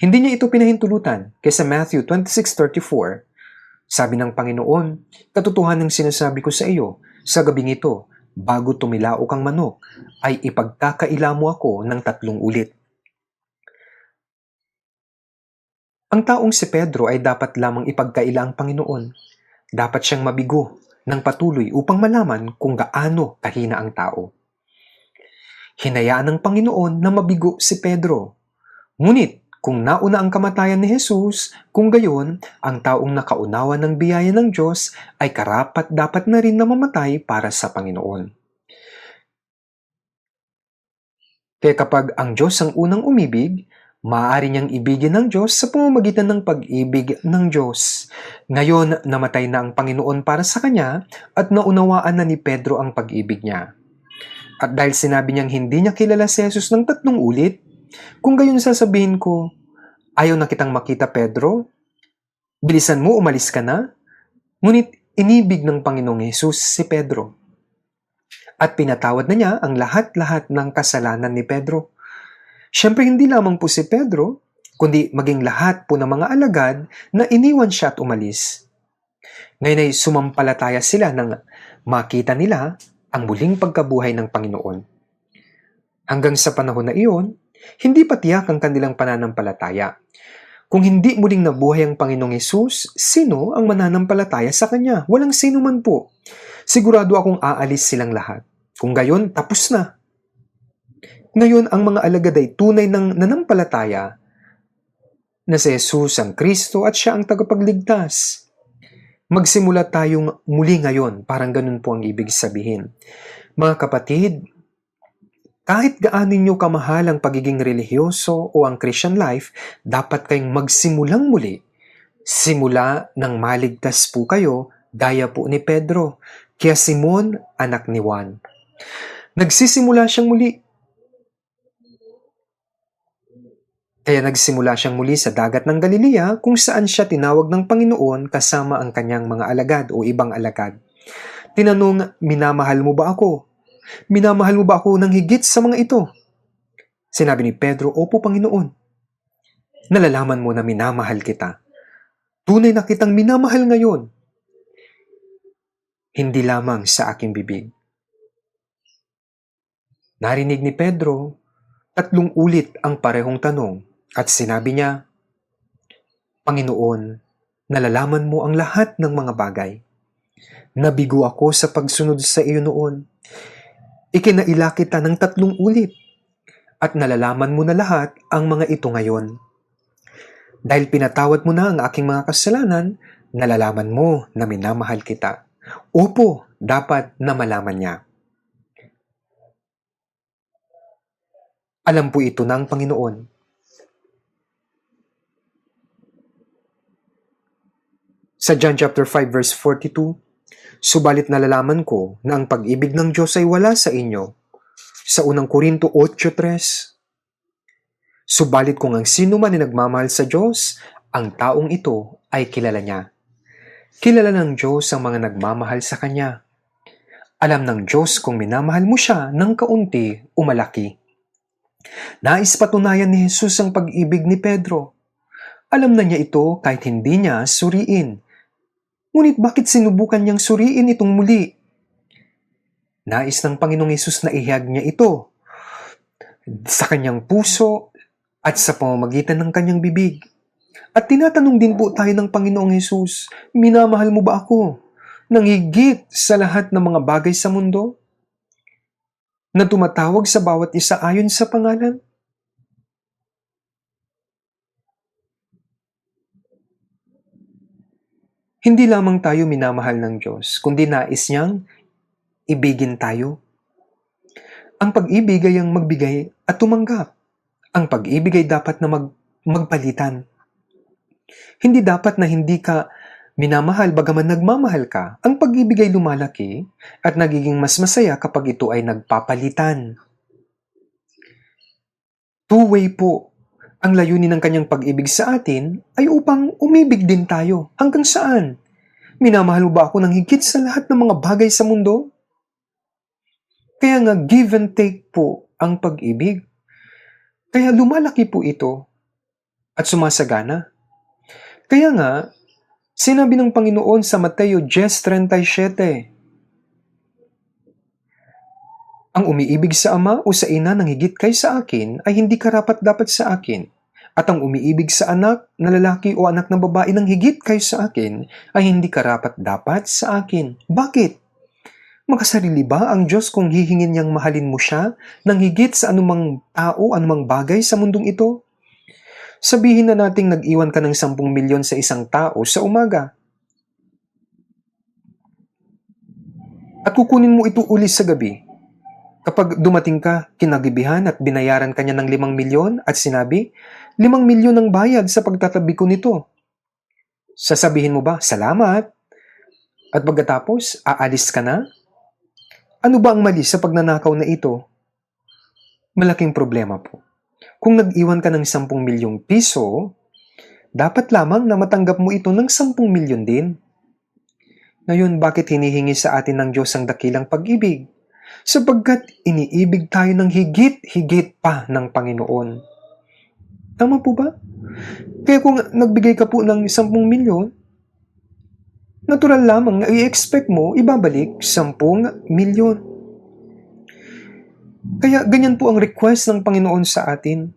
Hindi niya ito pinahintulutan. Kaya sa Matthew 26:34, sabi ng Panginoon, katotohanan ng sinasabi ko sa iyo, sa gabing ito, bago tumilaok ang manok, ay ipagkakaila mo ako ng 3 ulit. Ang taong si Pedro ay dapat lamang ipagkaila ang Panginoon. Dapat siyang mabigo ng patuloy upang malaman kung gaano kahina ang tao. Hinayaan ng Panginoon na mabigo si Pedro. Ngunit kung nauna ang kamatayan ni Jesus, kung gayon, ang taong nakaunawa ng biyaya ng Diyos ay karapat-dapat na rin na mamatay para sa Panginoon. Kaya kapag ang Diyos ang unang umibig, maaari niyang ibigin ng Diyos sa pamamagitan ng pag-ibig ng Diyos. Ngayon, namatay na ang Panginoon para sa kanya at naunawaan na ni Pedro ang pag-ibig niya. At dahil sinabi niyang hindi niya kilala si Jesus ng 3 ulit, kung gayon sasabihin ko, ayaw na kitang makita Pedro, bilisan mo, umalis ka na. Ngunit inibig ng Panginoong Jesus si Pedro. At pinatawad na niya ang lahat-lahat ng kasalanan ni Pedro. Siyempre, hindi lamang po si Pedro, kundi maging lahat po ng mga alagad na iniwan siya at umalis. Ngayon ay sumampalataya sila nang makita nila ang muling pagkabuhay ng Panginoon. Hanggang sa panahon na iyon, hindi pa tiyak ang kanilang pananampalataya. Kung hindi muling nabuhay ang Panginoong Hesus, sino ang mananampalataya sa Kanya? Walang sino man po. Sigurado akong aalis silang lahat. Kung gayon, tapos na. Ngayon, ang mga alagad ay tunay ng nanampalataya na si Jesus ang Kristo at siya ang tagapagligtas. Magsimula tayong muli ngayon, parang ganun po ang ibig sabihin. Mga kapatid, kahit gaano ninyo kamahal ang pagiging relihiyoso o ang Christian life, dapat kayong magsimulang muli. Simula nang maligtas po kayo, gaya po ni Pedro, kaya Simon, anak ni Juan. Nagsisimula siyang muli. Kaya nagsimula siyang muli sa dagat ng Galilea kung saan siya tinawag ng Panginoon kasama ang kanyang mga alagad o ibang alagad. Tinanong, minamahal mo ba ako? Minamahal mo ba ako ng higit sa mga ito? Sinabi ni Pedro, opo Panginoon. Nalalaman mo na minamahal kita. Tunay na kitang minamahal ngayon. Hindi lamang sa aking bibig. Narinig ni Pedro 3 ulit ang parehong tanong at sinabi niya, Panginoon, nalalaman mo ang lahat ng mga bagay. Nabigo ako sa pagsunod sa iyo noon. Ikinaila kita ng 3 ulit at nalalaman mo na lahat ang mga ito ngayon. Dahil pinatawad mo na ang aking mga kasalanan, nalalaman mo na minamahal kita. Opo, dapat na malaman niya. Alam po ito ng Panginoon. Sa John chapter 5 verse 42, subalit nalalaman ko na ang pag-ibig ng Diyos ay wala sa inyo. Sa unang Korinto 8:3, subalit kung ang sino man ay nagmamahal sa Diyos, ang taong ito ay kilala niya. Kilala ng Diyos ang mga nagmamahal sa Kanya. Alam ng Diyos kung minamahal mo siya ng kaunti o malaki. Nais patunayan ni Jesus ang pag-ibig ni Pedro. Alam na niya ito kahit hindi niya suriin. Ngunit bakit sinubukan niyang suriin itong muli? Nais ng Panginoong Hesus na ihayag niya ito sa kanyang puso at sa pamamagitan ng kanyang bibig. At tinatanong din po tayo ng Panginoong Hesus, minamahal mo ba ako nang higit sa lahat ng mga bagay sa mundo? Na tumatawag sa bawat isa ayon sa pangalan? Hindi lamang tayo minamahal ng Diyos, kundi nais niyang ibigin tayo. Ang pag-ibig ay ang magbigay at tumanggap. Ang pag-ibig ay dapat na magpalitan. Hindi dapat na hindi ka minamahal bagaman nagmamahal ka. Ang pag-ibig ay lumalaki at nagiging mas masaya kapag ito ay nagpapalitan. Two-way po. Ang layunin ng kanyang pag-ibig sa atin ay upang umibig din tayo. Hanggang saan? Minamahal mo ba ako ng higit sa lahat ng mga bagay sa mundo? Kaya nga, give and take po ang pag-ibig. Kaya lumalaki po ito at sumasagana. Kaya nga, sinabi ng Panginoon sa Mateo 10:37, ang umiibig sa ama o sa ina ng higit kay sa akin ay hindi karapat-dapat sa akin. At ang umiibig sa anak na lalaki o anak na babae ng higit kay sa akin ay hindi karapat-dapat sa akin. Bakit? Makasarili ba ang Diyos kung hihingin niyang mahalin mo siya ng higit sa anumang tao, anumang bagay sa mundong ito? Sabihin na nating nag-iwan ka ng 10 milyon sa isang tao sa umaga. At kukunin mo ito uli sa gabi. Kapag dumating ka kinagabihan at binayaran ka niya ng 5 milyon at sinabi, 5 milyon ang bayad sa pagtatabi ko nito. Sasabihin mo ba, salamat? At pagkatapos, aalis ka na? Ano ba ang mali sa pagnanakaw na ito? Malaking problema po. Kung nag-iwan ka ng 10 milyong piso, dapat lamang na matanggap mo ito ng 10 milyon din. Ngayon, bakit hinihingi sa atin ng Diyos ang dakilang pag-ibig? Sapagkat iniibig tayo ng higit-higit pa ng Panginoon. Tama po ba? Kaya kung nagbigay ka po ng 10 milyon, Natural lamang na i-expect mo ibabalik 10 milyon. Kaya ganyan po ang request ng Panginoon sa atin.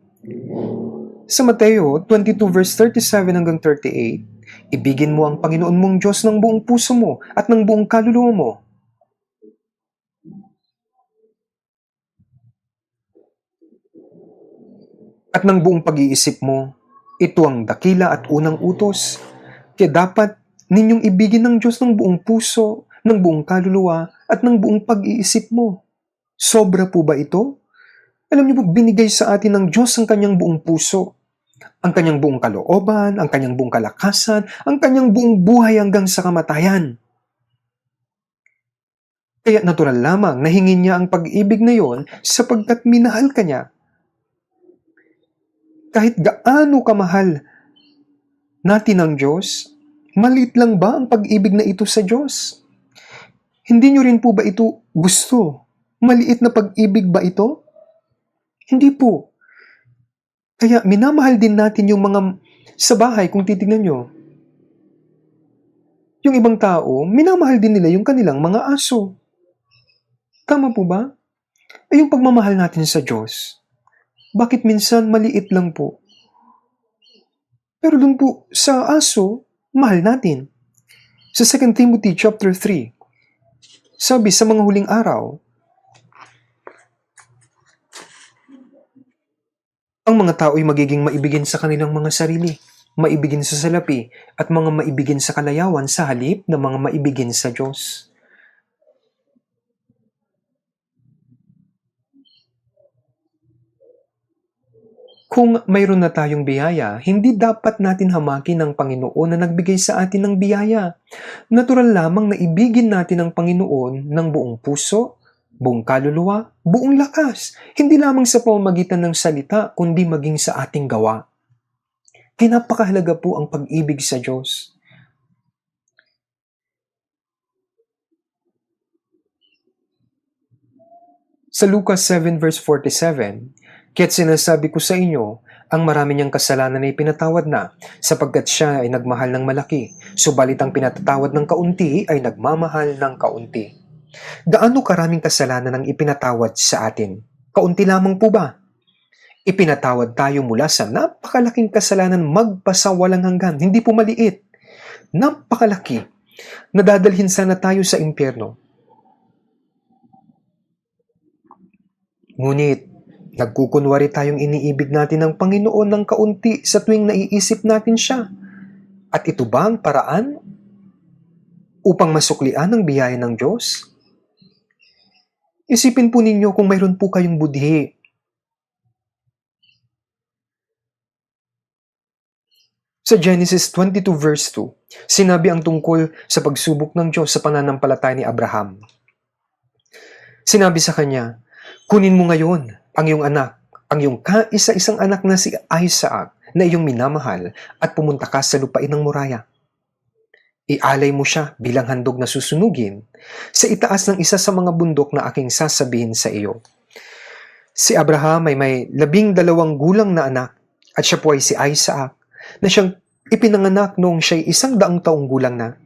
Sa Mateo 22 verse 37 hanggang 38, ibigin mo ang Panginoon mong Diyos ng buong puso mo at ng buong kaluluwa mo. At ng buong pag-iisip mo. Ito ang dakila at unang utos. Kaya dapat ninyong ibigin ng Diyos ng buong puso, ng buong kaluluwa at ng buong pag-iisip mo. Sobra po ba ito? Alam niyo po, binigay sa atin ng Diyos ang kanyang buong puso, ang kanyang buong kalooban, ang kanyang buong kalakasan, ang kanyang buong buhay hanggang sa kamatayan. Kaya natural lamang na hingin niya ang pag-ibig na yon sapagkat minahal ka niya. Kahit gaano kamahal natin ang Diyos, maliit lang ba ang pag-ibig na ito sa Diyos? Hindi niyo rin po ba ito gusto? Maliit na pag-ibig ba ito? Hindi po. Kaya minamahal din natin yung mga sa bahay kung titignan nyo. Yung ibang tao, minamahal din nila yung kanilang mga aso. Tama po ba? Ay yung pagmamahal natin sa Diyos, bakit minsan maliit lang po? Pero dun po sa aso, mahal natin. Sa 2 Timothy chapter 3, sabi sa mga huling araw, ang mga tao ay magiging maibigin sa kanilang mga sarili, maibigin sa salapi, at mga maibigin sa kalayawan sa halip na mga maibigin sa Diyos. Kung mayroon na tayong biyaya, hindi dapat natin hamakin ng Panginoon na nagbigay sa atin ng biyaya. Natural lamang na ibigin natin ang Panginoon ng buong puso, buong kaluluwa, buong lakas. Hindi lamang sa pamamagitan ng salita, kundi maging sa ating gawa. Kaya napakahalaga po ang pag-ibig sa Diyos. Sa Lucas 7 verse 47, kaya't sinasabi ko sa inyo, ang marami niyang kasalanan ay pinatawad na, sapagkat siya ay nagmahal ng malaki, subalit ang pinatatawad ng kaunti ay nagmamahal ng kaunti. Gaano karaming kasalanan ang ipinatawad sa atin? Kaunti lamang po ba? Ipinatawad tayo mula sa napakalaking kasalanan magpasawalang hanggan, hindi po maliit. Napakalaki. Nadadalhin sana tayo sa impyerno. Ngunit, nagkukunwari tayong iniibig natin ng Panginoon ng kaunti sa tuwing naiisip natin siya. At ito ba ang paraan upang masuklian ang biyaya ng Diyos? Isipin po ninyo kung mayroon po kayong budhi. Sa Genesis 22 verse 2, sinabi ang tungkol sa pagsubok ng Diyos sa pananampalataya ni Abraham. Sinabi sa kanya, kunin mo ngayon ang iyong anak, ang iyong kaisa-isang anak na si Isaac na iyong minamahal at pumunta ka sa lupain ng Moraya. Ialay mo siya bilang handog na susunugin sa itaas ng isa sa mga bundok na aking sasabihin sa iyo. Si Abraham ay may 12 gulang na anak at siya po ay si Isaac na siyang ipinanganak noong siya'y 100 taong gulang na.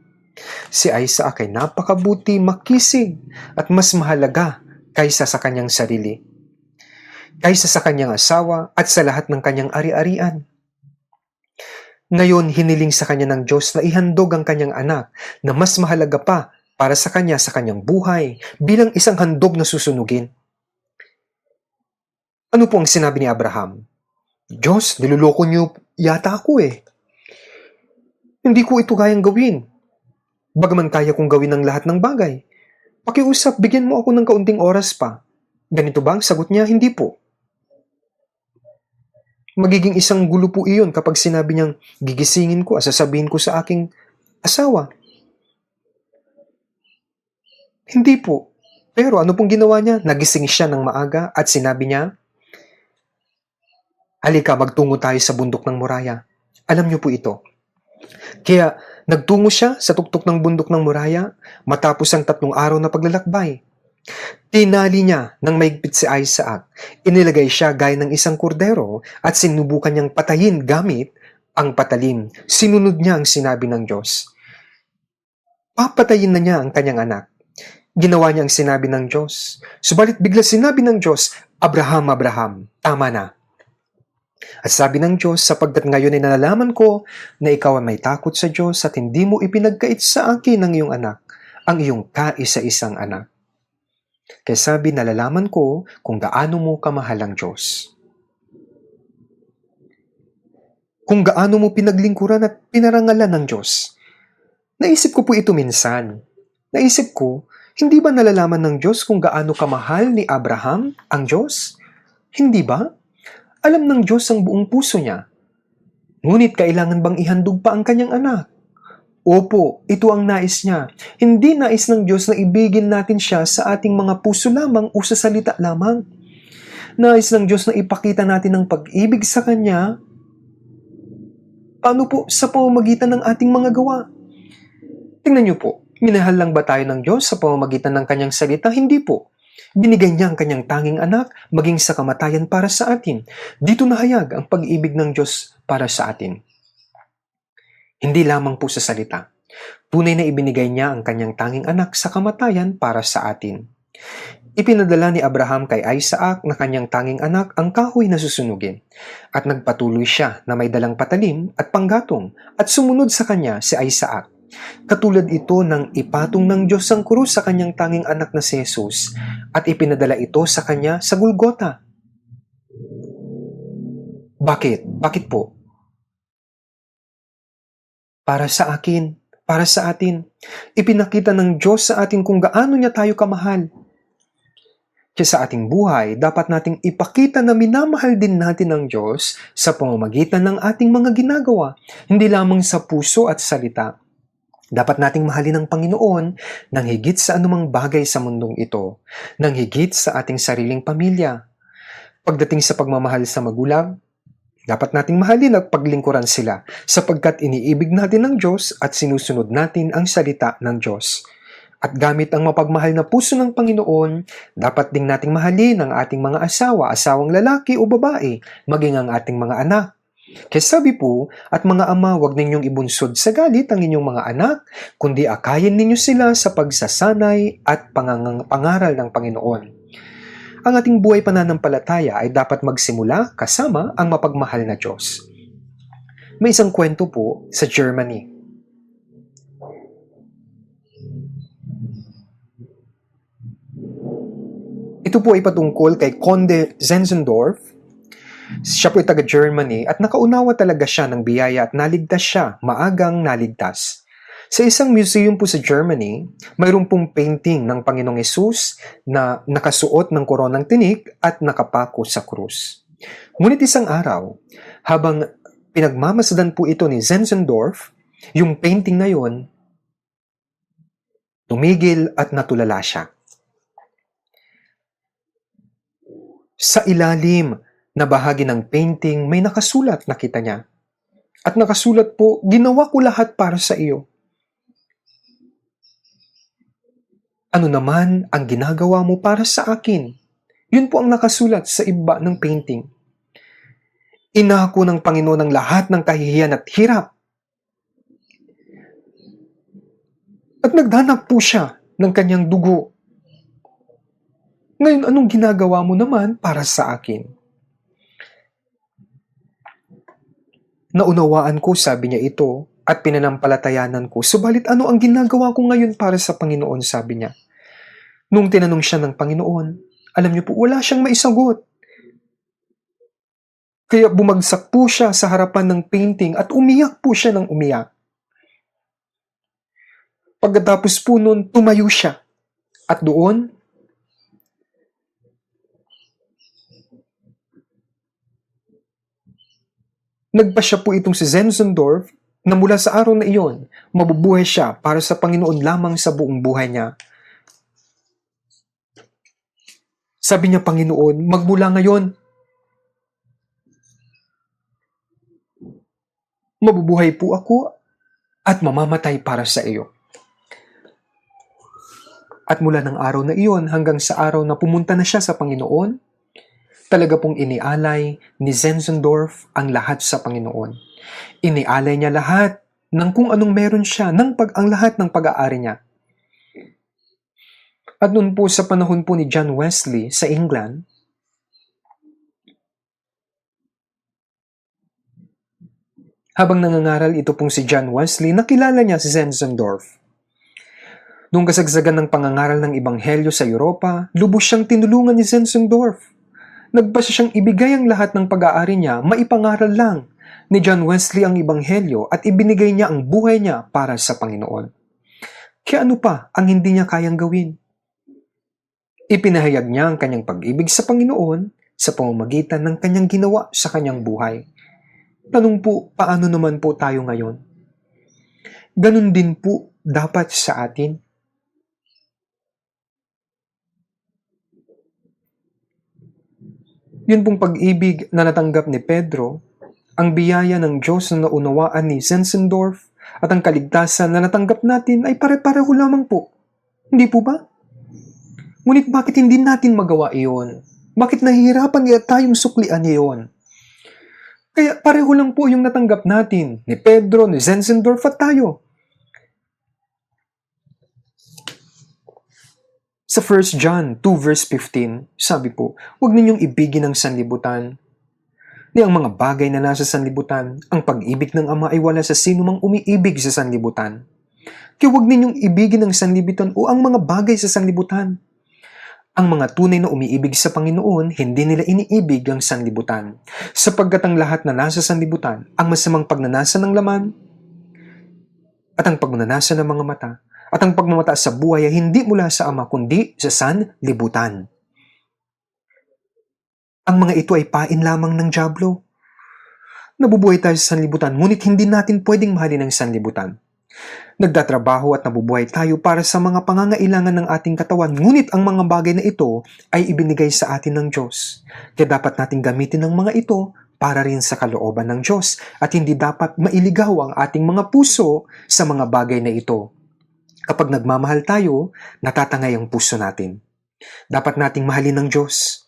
Si Isaac ay napakabuti, makisig at mas mahalaga kaysa sa kanyang sarili, kaysa sa kanyang asawa at sa lahat ng kanyang ari-arian. Ngayon, hiniling sa kanya ng Diyos na ihandog ang kanyang anak na mas mahalaga pa para sa kanya sa kanyang buhay bilang isang handog na susunugin. Ano po ang sinabi ni Abraham? Diyos, niluloko niyo yata ako eh. Hindi ko ito kayang gawin. Bagaman kaya kong gawin ang lahat ng bagay. Pakiusap, bigyan mo ako ng kaunting oras pa. Ganito ba ang sagot niya? Hindi po. Magiging isang gulo po iyon kapag sinabi niyang gigisingin ko at sasabihin ko sa aking asawa. Hindi po. Pero ano pong ginawa niya? Nagising siya ng maaga at sinabi niya, halika, magtungo tayo sa bundok ng Moraya. Alam niyo po ito. Kaya nagtungo siya sa tuktok ng bundok ng Moraya matapos ang 3 araw na paglalakbay. Tinali niya ng maigpit si Isaac, inilagay siya gaya ng isang kordero at sinubukan niyang patayin gamit ang patalim. Sinunod niya ang sinabi ng Diyos. papatayin na niya ang kanyang anak. Ginawa niya ang sinabi ng Diyos. Subalit bigla sinabi ng Diyos, Abraham, Abraham, tama na. At sabi ng Diyos, sapagkat ngayon ay nalalaman ko na ikaw ay may takot sa Diyos at hindi mo ipinagkait sa akin ang iyong anak, ang iyong kaisa-isang anak. Kaya sabi, nalalaman ko kung gaano mo kamahal ang Diyos. Kung gaano mo pinaglingkuran at pinarangalan ng Diyos. Naisip ko po ito minsan. Naisip ko, hindi ba nalalaman ng Diyos kung gaano kamahal ni Abraham ang Diyos? Hindi ba? Alam ng Diyos ang buong puso niya. Ngunit kailangan bang ihandog pa ang kanyang anak? Opo, ito ang nais niya. Hindi nais ng Diyos na ibigin natin siya sa ating mga puso lamang o sa salita lamang. Nais ng Diyos na ipakita natin ang pag-ibig sa Kanya. Paano po sa pamamagitan ng ating mga gawa? Tingnan niyo po, minahal lang ba tayo ng Diyos sa pamamagitan ng Kanyang salita? Hindi po. Binigay niya ang Kanyang tanging anak maging sa kamatayan para sa atin. Dito nahayag ang pag-ibig ng Diyos para sa atin. Hindi lamang po sa salita. Tunay na ibinigay niya ang Kanyang tanging anak sa kamatayan para sa atin. Ipinadala ni Abraham kay Isaac na kanyang tanging anak ang kahoy na susunugin. At nagpatuloy siya na may dalang patalim at panggatong at sumunod sa kanya si Isaac. Katulad ito ng ipatong ng Diyos ang krus sa kanyang tanging anak na si Jesus at ipinadala ito sa kanya sa Golgota. Bakit? Bakit po? Para sa akin, para sa atin. Ipinakita ng Diyos sa atin kung gaano niya tayo kamahal. Kaya sa ating buhay, dapat nating ipakita na minamahal din natin ang Diyos sa pamamagitan ng ating mga ginagawa, hindi lamang sa puso at salita. Dapat nating mahalin ang Panginoon nang higit sa anumang bagay sa mundong ito, nang higit sa ating sariling pamilya. Pagdating sa pagmamahal sa magulang, dapat nating mahalin at paglingkuran sila sapagkat iniibig natin ang Diyos at sinusunod natin ang salita ng Diyos. At gamit ang mapagmahal na puso ng Panginoon, dapat ding nating mahalin ang ating mga asawa, asawang lalaki o babae, maging ang ating mga anak. Kaya sabi po, at mga ama, huwag ninyong ibunsod sa galit ang inyong mga anak, kundi akayin ninyo sila sa pagsasanay at pangaral ng Panginoon. Ang ating buhay pananampalataya ay dapat magsimula kasama ang mapagmahal na Diyos. May isang kwento po sa Germany. Ito po ay patungkol kay Conde Zinzendorf. Siya po ay taga-Germany at nakaunawa talaga siya ng biyaya at naligtas siya, maagang naligtas. Sa isang museum po sa Germany, mayroon pong painting ng Panginoong Hesus na nakasuot ng koronang tinik at nakapako sa krus. Ngunit isang araw, habang pinagmamasdan po ito ni Zinzendorf, yung painting na yon, tumigil at natulala siya. Sa ilalim na bahagi ng painting, may nakasulat, nakita niya. At nakasulat po, ginawa ko lahat para sa iyo. Ano naman ang ginagawa mo para sa akin? Yun po ang nakasulat sa iba ng painting. Inako ng Panginoon ang lahat ng kahihiyan at hirap. At nagdanap po siya ng kanyang dugo. Ngayon, anong ginagawa mo naman para sa akin? Naunawaan ko, sabi niya ito, at pinanampalatayanan ko. Subalit ano ang ginagawa ko ngayon para sa Panginoon, sabi niya. Nung tinanong siya ng Panginoon, alam niyo po, wala siyang maisagot. Kaya bumagsak po siya sa harapan ng painting at umiyak po siya ng umiyak. Pagkatapos po nun, tumayo siya. At doon, nagpasya po itong si Zinzendorf na mula sa araw na iyon, mabubuhay siya para sa Panginoon lamang sa buong buhay niya. Sabi niya, Panginoon, magmula ngayon, mabubuhay po ako at mamamatay para sa iyo. At mula ng araw na iyon hanggang sa araw na pumunta na siya sa Panginoon, talaga pong inialay ni Zinzendorf ang lahat sa Panginoon. Inialay niya lahat ng kung anong meron siya, ang lahat ng pag-aari niya. At noon po sa panahon po ni John Wesley sa England, habang nangangaral ito pong si John Wesley, nakilala niya si Zinzendorf. Noong kasagsagan ng pangangaral ng Ebanghelyo sa Europa, lubos siyang tinulungan ni Zinzendorf. Nagpasya siyang ibigay ang lahat ng pag-aari niya, maipangaral lang ni John Wesley ang Ebanghelyo at ibinigay niya ang buhay niya para sa Panginoon. Kaya ano pa ang hindi niya kayang gawin? Ipinahayag niya ang kanyang pag-ibig sa Panginoon sa pamamagitan ng kanyang ginawa sa kanyang buhay. Tanong po, paano naman po tayo ngayon? Ganun din po dapat sa atin. Yun pong pag-ibig na natanggap ni Pedro, ang biyaya ng Diyos na naunawaan ni Zinzendorf, at ang kaligtasan na natanggap natin ay pare-pareho lamang po. Hindi po ba? Ngunit bakit hindi natin magawa iyon? Bakit nahihirapan tayong suklian iyon? Kaya pareho lang po yung natanggap natin, ni Pedro, ni Zinzendorf at tayo. Sa 1 John 2 verse 15, sabi po, huwag ninyong ibigin ang sanlibutan. Ni ang mga bagay na nasa sanlibutan, ang pag-ibig ng Ama ay wala sa sino mang umiibig sa sanlibutan. Kaya huwag ninyong ibigin ang sanlibutan o ang mga bagay sa sanlibutan. Ang mga tunay na umiibig sa Panginoon, hindi nila iniibig ang sanlibutan. Sapagkat ang lahat na nasa sanlibutan, ang masamang pagnanasa ng laman, at ang pagnanasa ng mga mata, at ang pagmamata sa buhay ay hindi mula sa Ama, kundi sa sanlibutan. Ang mga ito ay pain lamang ng dyablo. Nabubuhay tayo sa sanlibutan, ngunit hindi natin pwedeng mahalin ang sanlibutan. Nagtatrabaho at nabubuhay tayo para sa mga pangangailangan ng ating katawan, ngunit ang mga bagay na ito ay ibinigay sa atin ng Diyos. Kaya dapat nating gamitin ang mga ito para rin sa kalooban ng Diyos at hindi dapat mailigaw ang ating mga puso sa mga bagay na ito. Kapag nagmamahal tayo, natatangay ang puso natin. Dapat nating mahalin ng Diyos.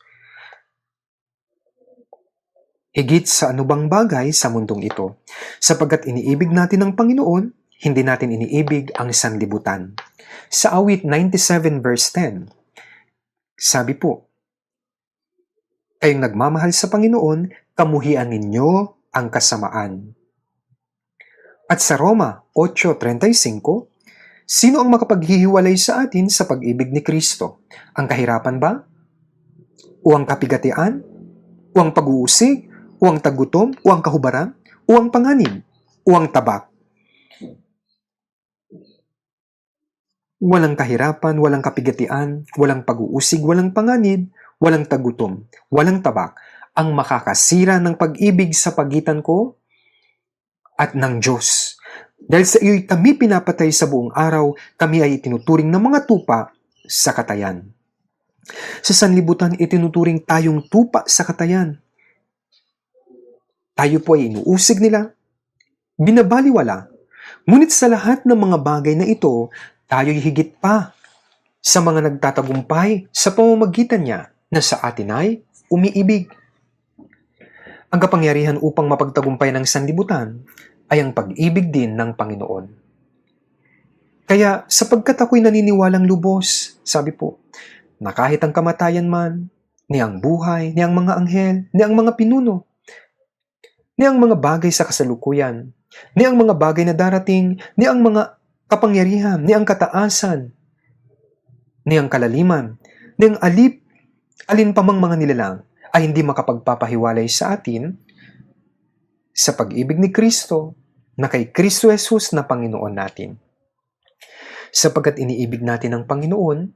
Higit sa anubang bagay sa mundong ito, sapagkat iniibig natin ang Panginoon, hindi natin iniibig ang sanlibutan. Sa awit 97 verse 10, sabi po, kayong nagmamahal sa Panginoon, kamuhian ninyo ang kasamaan. At sa Roma 8:35, sino ang makapaghihiwalay sa atin sa pag-ibig ni Kristo? Ang kahirapan ba? O ang kapigatian? O ang pag-uusig? O ang tagutom? O ang kahubaran? O ang panganib? O ang tabak? Walang kahirapan, walang kapigatian, walang pag-uusig, walang panganib, walang tagutom, walang tabak ang makakasira ng pag-ibig sa pagitan ko at ng Diyos. Dahil sa iyo'y kami pinapatay sa buong araw, kami ay itinuturing ng mga tupa sa katayan. Sa sanlibutan, itinuturing tayong tupa sa katayan. Tayo po ay inuusig nila, binabaliwala. Ngunit sa lahat ng mga bagay na ito, tayo'y higit pa sa mga nagtatagumpay sa pamamagitan niya na sa atin ay umiibig. Ang kapangyarihan upang mapagtagumpay ng sanlibutan ay ang pag-ibig din ng Panginoon. Kaya sapagkat ako'y naniniwalang lubos, sabi po, na kahit ang kamatayan man, ni ang buhay, ni ang mga anghel, ni ang mga pinuno, ni ang mga bagay sa kasalukuyan, ni ang mga bagay na darating, ni ang mga kapangyarihan, ni ang kataasan, ni ang kalaliman, ni ang alin pa mang mga nilalang ay hindi makapagpapahiwalay sa atin sa pag-ibig ni Kristo na kay Kristo Jesus na Panginoon natin. Sapagkat iniibig natin ang Panginoon,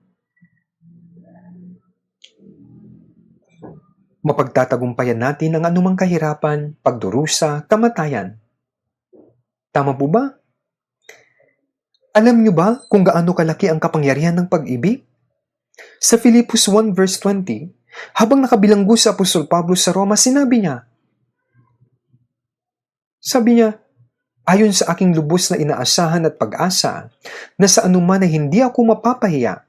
mapagtatagumpayan natin ang anumang kahirapan, pagdurusa, kamatayan. Tama po ba? Alam niyo ba kung gaano kalaki ang kapangyarihan ng pag-ibig? Sa Filipos 1 verse 20, habang nakabilanggo sa Apostol Pablo sa Roma, sabi niya, ayon sa aking lubos na inaasahan at pag-asa, na sa anuman ay hindi ako mapapahiya,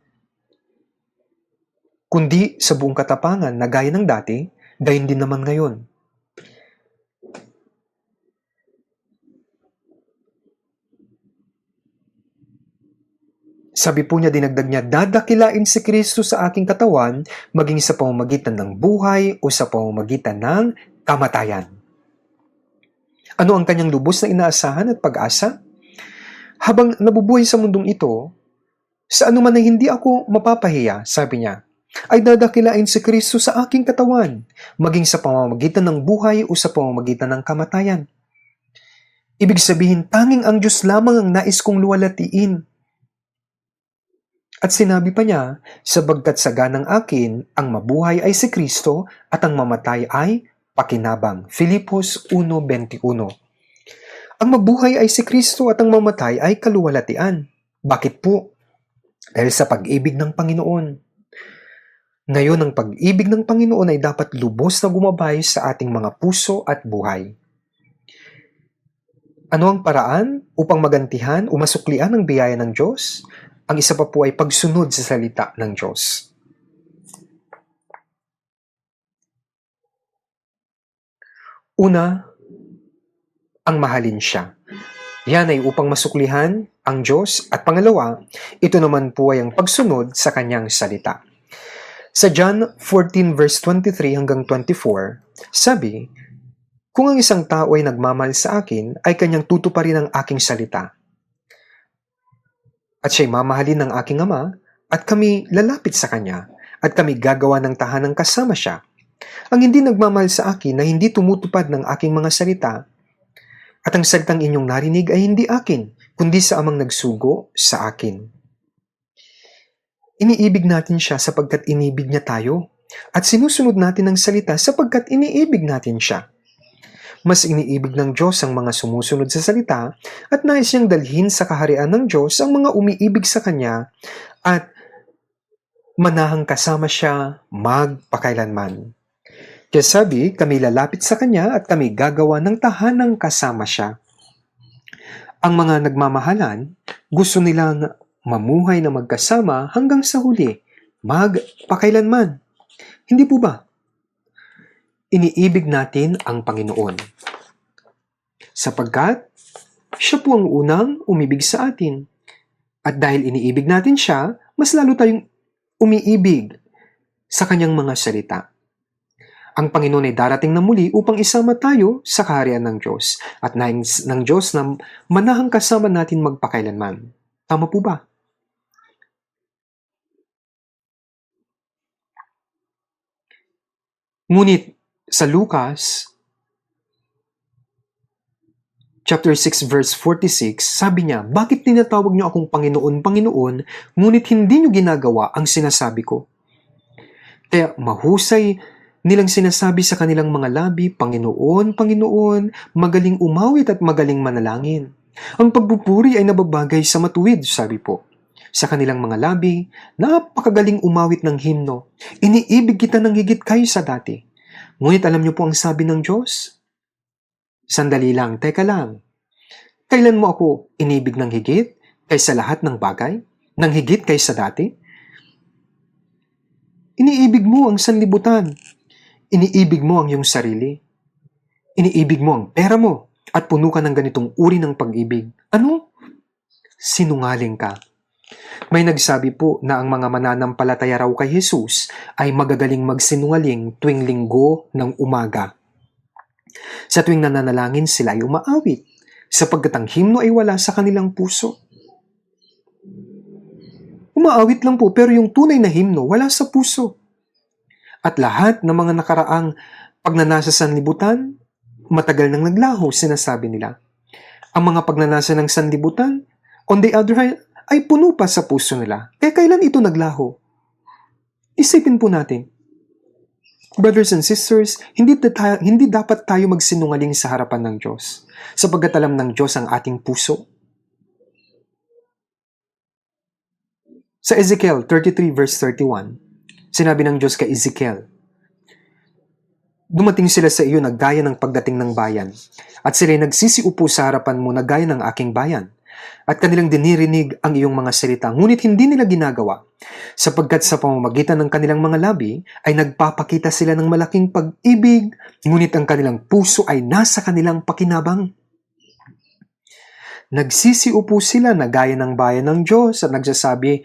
kundi sa buong katapangan na gaya ng dati, gayon din naman ngayon. Sabi po niya, dinagdag niya, dadakilain si Kristo sa aking katawan, maging sa pamamagitan ng buhay o sa pamamagitan ng kamatayan. Ano ang kanyang lubos na inaasahan at pag-asa? Habang nabubuhay sa mundong ito, sa anuman na hindi ako mapapahiya, sabi niya, ay dadakilain si Kristo sa aking katawan, maging sa pamamagitan ng buhay o sa pamamagitan ng kamatayan. Ibig sabihin, tanging ang Diyos lamang ang nais kong luwalhatiin. At sinabi pa niya, sabagkat sa ganang akin, ang mabuhay ay si Kristo at ang mamatay ay pakinabang. Filipos 1:21. Ang mabuhay ay si Kristo at ang mamatay ay kaluwalhatian. Bakit po? Dahil sa pag-ibig ng Panginoon. Ngayon, ang pag-ibig ng Panginoon ay dapat lubos na gumabay sa ating mga puso at buhay. Ano ang paraan upang magantihan o masuklian ang biyaya ng Diyos? Ang isa pa po ay pagsunod sa salita ng Diyos. Una, ang mahalin siya. Yan ay upang masuklihan ang Diyos. At pangalawa, ito naman po ay ang pagsunod sa kanyang salita. Sa John 14 verse 23 hanggang 24, sabi, kung ang isang tao ay nagmamahal sa akin, ay kanyang tutuparin ang aking salita. At siya'y mamahalin ng aking ama, at kami lalapit sa kanya, at kami gagawa ng tahanang kasama siya. Ang hindi nagmamahal sa akin na hindi tumutupad ng aking mga salita, at ang salitang inyong narinig ay hindi akin, kundi sa amang nagsugo sa akin. Iniibig natin siya sapagkat inibig niya tayo, at sinusunod natin ang salita sapagkat iniibig natin siya. Mas iniibig ng Diyos ang mga sumusunod sa salita at nais niyang dalhin sa kaharian ng Diyos ang mga umiibig sa Kanya at manahang kasama siya magpakailanman. Kaya sabi, kami lalapit sa Kanya at kami gagawa ng tahanang kasama siya. Ang mga nagmamahalan, gusto nilang mamuhay na magkasama hanggang sa huli, magpakailanman. Hindi po ba? Iniibig natin ang Panginoon. Sapagkat siya po ang unang umibig sa atin. At dahil iniibig natin siya, mas lalo tayong umiibig sa kanyang mga salita. Ang Panginoon ay darating na muli upang isama tayo sa kaharian ng Diyos at nais ng Diyos na manahang kasama natin magpakailanman. Tama po ba? Ngunit sa Lucas, chapter 6, verse 46, sabi niya, bakit tinatawag niyo akong Panginoon, Panginoon, ngunit hindi niyo ginagawa ang sinasabi ko? Kaya mahusay nilang sinasabi sa kanilang mga labi, Panginoon, Panginoon, magaling umawit at magaling manalangin. Ang pagpupuri ay nababagay sa matuwid, sabi po. Sa kanilang mga labi, napakagaling umawit ng himno. Iniibig kita ng higit kaysa dati. Ngunit alam niyo po ang sabi ng Diyos? Sandali lang, teka lang. Kailan mo ako inibig ng higit kaysa lahat ng bagay? Ng higit kaysa dati? Iniibig mo ang sanlibutan. Iniibig mo ang iyong sarili. Iniibig mo ang pera mo at puno ka ng ganitong uri ng pag-ibig. Ano? Sinungaling ka. May nagsabi po na ang mga mananampalataya raw kay Jesus ay magagaling magsinungaling tuwing linggo ng umaga. Sa tuwing nananalangin sila ay umaawit, sapagkat ang himno ay wala sa kanilang puso. Umaawit lang po, pero yung tunay na himno wala sa puso. At lahat ng mga nakaraang pagnanasa sa sanlibutan, matagal nang naglaho, sinasabi nila. Ang mga pagnanasa ng sanlibutan, on the other hand, ay puno pa sa puso nila. Kaya kailan ito naglaho? Isipin po natin. Brothers and sisters, hindi dapat tayo magsinungaling sa harapan ng Diyos, sapagkat alam ng Diyos ang ating puso. Sa Ezekiel 33 verse 31, sinabi ng Diyos kay Ezekiel, dumating sila sa iyo na gaya ng pagdating ng bayan, at sila'y nagsisiupo sa harapan mo na gaya ng aking bayan. At kanilang dinirinig ang iyong mga salita, ngunit hindi nila ginagawa, sapagkat sa pamamagitan ng kanilang mga labi ay nagpapakita sila ng malaking pag-ibig, ngunit ang kanilang puso ay nasa kanilang pakinabang. Nagsisiupo sila na gaya ng bayan ng Diyos at nagsasabi,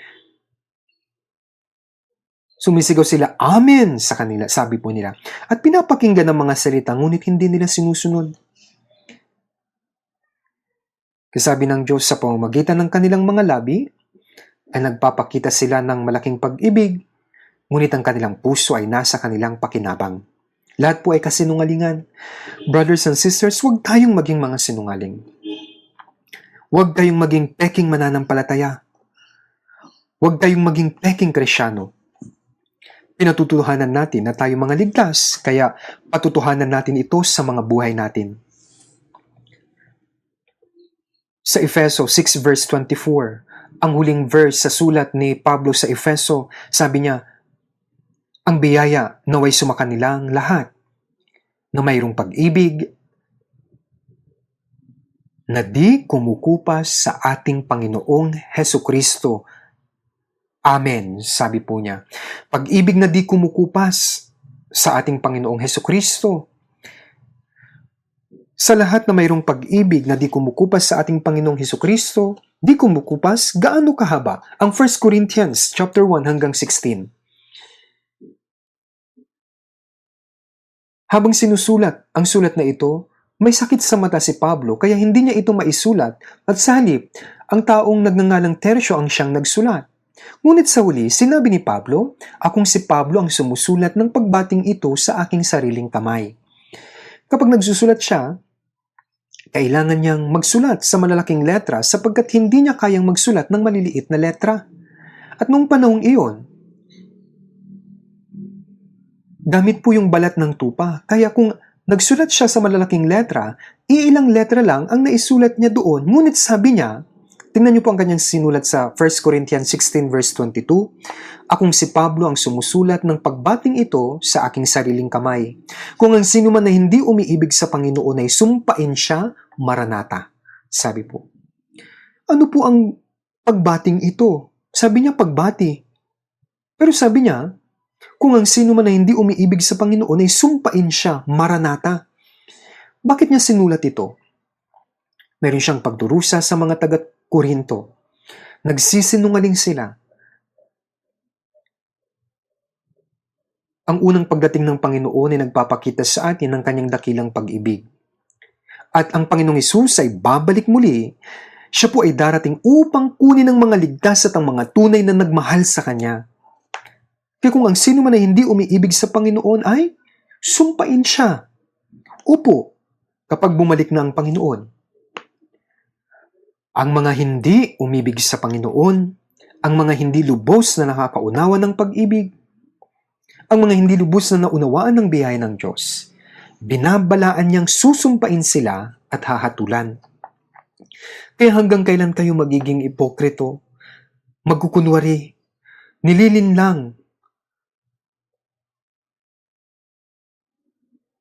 sumisigaw sila, Amen! Sa kanila, sabi po nila. At pinapakinggan ng mga salita, ngunit hindi nila sinusunod. Kasabi ng Diyos sa pamamagitan ng kanilang mga labi, ay nagpapakita sila ng malaking pag-ibig, ngunit ang kanilang puso ay nasa kanilang pakinabang. Lahat po ay kasinungalingan. Brothers and sisters, huwag tayong maging mga sinungaling. Huwag kayong maging peking mananampalataya. Huwag kayong maging peking Krisyano. Pinatutuhanan natin na tayo mga ligtas, kaya patutuhanan natin ito sa mga buhay natin. Sa Efeso 6 verse 24, ang huling verse sa sulat ni Pablo sa Efeso, sabi niya, ang biyaya naway sumakanilang lahat na mayroong pag-ibig na di kumukupas sa ating Panginoong Hesukristo. Amen, sabi po niya. Pag-ibig na di kumukupas sa ating Panginoong Hesukristo. Sa lahat na mayroong pag-ibig na di kumukupas sa ating Panginoong Hesukristo, di kumukupas, gaano kahaba? Ang 1 Corinthians chapter 1 hanggang 16. Habang sinusulat ang sulat na ito, may sakit sa mata si Pablo kaya hindi niya ito maisulat at sa halip, ang taong nagngangalang Tertio ang siyang nagsulat. Ngunit sa huli, sinabi ni Pablo, akong si Pablo ang sumusulat ng pagbating ito sa aking sariling kamay. Kapag nagsusulat siya, kailangan niyang magsulat sa malalaking letra sapagkat hindi niya kayang magsulat ng maliliit na letra. At noong panahong iyon, gamit po yung balat ng tupa. Kaya kung nagsulat siya sa malalaking letra, iilang letra lang ang naisulat niya doon. Ngunit sabi niya, tingnan niyo po ang kanyang sinulat sa 1 Corinthians 16 verse 22, akong si Pablo ang sumusulat ng pagbating ito sa aking sariling kamay. Kung ang sino man na hindi umiibig sa Panginoon ay sumpain siya, maranata. Sabi po. Ano po ang pagbating ito? Sabi niya pagbati. Pero sabi niya, kung ang sino man na hindi umiibig sa Panginoon ay sumpain siya, maranata. Bakit niya sinulat ito? Meron siyang pagdurusa sa mga taga-Korinto. Nagsisinungaling sila. Ang unang pagdating ng Panginoon ay nagpapakita sa atin ng kanyang dakilang pag-ibig. At ang Panginoong Hesus ay babalik muli. Siya po ay darating upang kunin ang mga ligtas at ang mga tunay na nagmahal sa Kanya. Kaya kung ang sino man ay hindi umiibig sa Panginoon ay sumpain siya. Opo, kapag bumalik na ang Panginoon. Ang mga hindi umibig sa Panginoon, ang mga hindi lubos na nakakaunawa ng pag-ibig, ang mga hindi lubos na naunawaan ng biyaya ng Diyos, binabalaan niyang susumpain sila at hahatulan. Kaya hanggang kailan kayo magiging ipokrito, magkukunwari, nililinlang,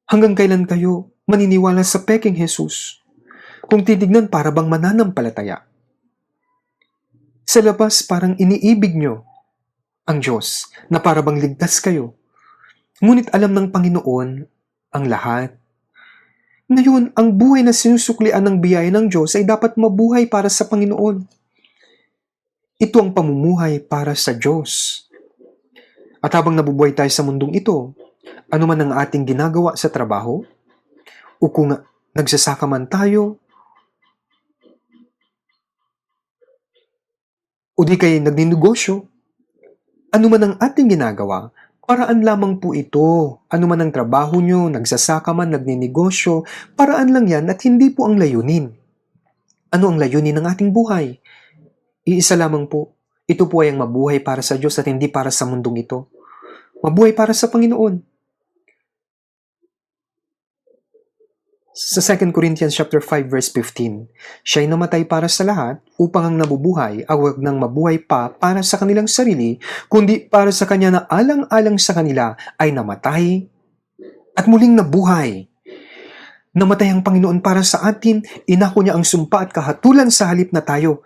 hanggang kailan kayo maniniwala sa peking Jesus? Kung titignan para bang mananampalataya. Sa labas parang iniibig nyo ang Diyos na para bang ligtas kayo. Ngunit alam ng Panginoon ang lahat. Ngayon, ang buhay na sinusuklian ng biyaya ng Diyos ay dapat mabuhay para sa Panginoon. Ito ang pamumuhay para sa Diyos. At habang nabubuhay tayo sa mundong ito, ano man ang ating ginagawa sa trabaho, o kung nagsasaka man tayo, o di kayo nagninegosyo, ano man ang ating ginagawa, paraan lamang po ito. Ano man ang trabaho nyo, nagsasaka man, nagninegosyo, paraan lang yan at hindi po ang layunin. Ano ang layunin ng ating buhay? Iisa lamang po. Ito po ay ang mabuhay para sa Diyos at hindi para sa mundong ito. Mabuhay para sa Panginoon. Sa 2 Corinthians chapter 5 verse 15, siya'y namatay para sa lahat upang ang nabubuhay ay huwag nang mabuhay pa para sa kanilang sarili, kundi para sa Kanya na alang-alang sa kanila ay namatay at muling nabuhay. Namatay ang Panginoon para sa atin, inako niya ang sumpa at kahatulan sa halip na tayo.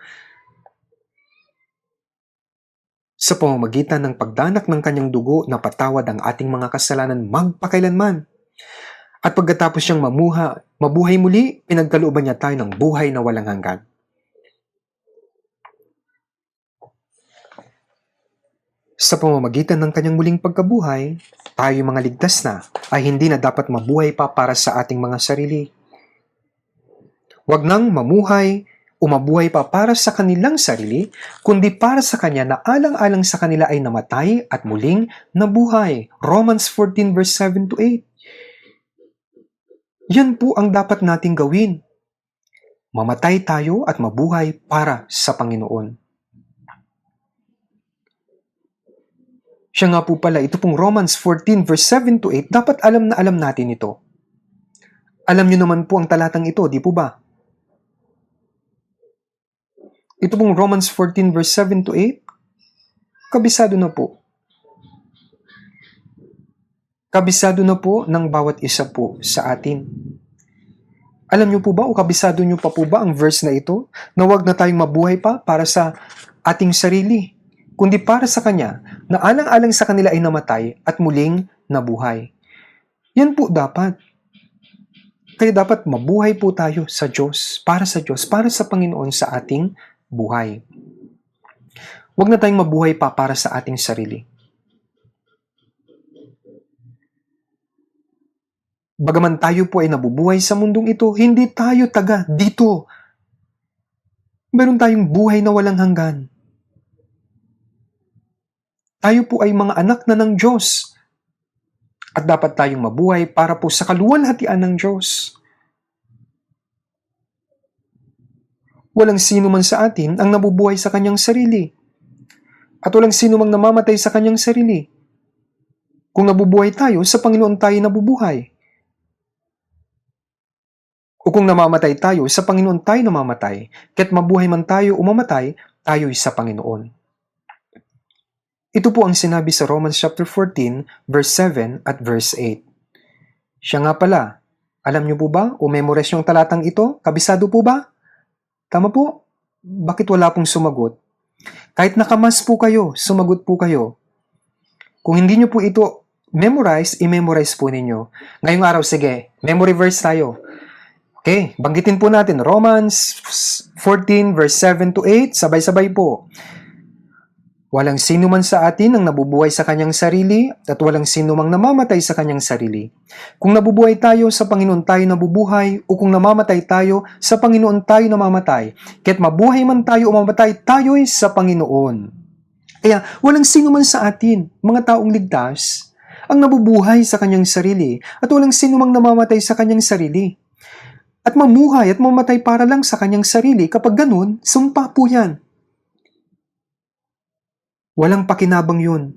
Sa pamamagitan ng pagdanak ng Kanyang dugo na patawad ang ating mga kasalanan magpakailanman. At pagkatapos siyang mabuhay muli, pinagkalooban niya tayo ng buhay na walang hanggan. Sa pamamagitan ng kanyang muling pagkabuhay, tayo mga ligtas na ay hindi na dapat mabuhay pa para sa ating mga sarili. Huwag nang mamuhay o mabuhay pa para sa kanilang sarili, kundi para sa Kanya na alang-alang sa kanila ay namatay at muling nabuhay. Romans 14 verse 7 to 8. Yan po ang dapat nating gawin. Mamatay tayo at mabuhay para sa Panginoon. Siya nga po pala, ito pong Romans 14 verse 7 to 8, dapat alam na alam natin ito. Alam nyo naman po ang talatang ito, di po ba? Ito pong Romans 14 verse 7 to 8, kabisado na po. Kabisado na po ng bawat isa po sa atin. Alam nyo po ba o kabisado nyo pa po ba ang verse na ito? Na huwag na tayong mabuhay pa para sa ating sarili, kundi para sa Kanya, na alang-alang sa kanila ay namatay at muling nabuhay. Yan po dapat. Kaya dapat mabuhay po tayo sa Diyos, para sa Panginoon sa ating buhay. Huwag na tayong mabuhay pa para sa ating sarili. Bagaman tayo po ay nabubuhay sa mundong ito, hindi tayo taga dito. Meron tayong buhay na walang hanggan. Tayo po ay mga anak na ng Diyos. At dapat tayong mabuhay para po sa kaluwalhatian ng Diyos. Walang sino man sa atin ang nabubuhay sa kanyang sarili. At walang sino mang namamatay sa kanyang sarili. Kung nabubuhay tayo, sa Panginoon tayo nabubuhay. O kung namamatay tayo, sa Panginoon tayo namamatay. Kaya't mabuhay man tayo o mamatay, tayo'y sa Panginoon. Ito po ang sinabi sa Romans chapter 14, verse 7 at verse 8. Siya nga pala, alam niyo po ba o memorize yung talatang ito? Kabisado po ba? Tama po? Bakit wala pong sumagot? Kahit nakamas po kayo, sumagot po kayo. Kung hindi niyo po ito memorize, i-memorize po ninyo. Ngayong araw, sige, memory verse tayo. Okay, banggitin po natin, Romans 14 verse 7 to 8, sabay-sabay po. Walang sino man sa atin ang nabubuhay sa kanyang sarili at walang sino mang namamatay sa kanyang sarili. Kung nabubuhay tayo, sa Panginoon tayo nabubuhay, o kung namamatay tayo, sa Panginoon tayo namamatay. Kaya't mabuhay man tayo o mamatay, tayo'y sa Panginoon. Kaya walang sino man sa atin, mga taong ligtas, ang nabubuhay sa kanyang sarili at walang sino mang namamatay sa kanyang sarili. At mamuhay at mamatay para lang sa kanyang sarili, kapag ganun, sumpa po yan. Walang pakinabang yun.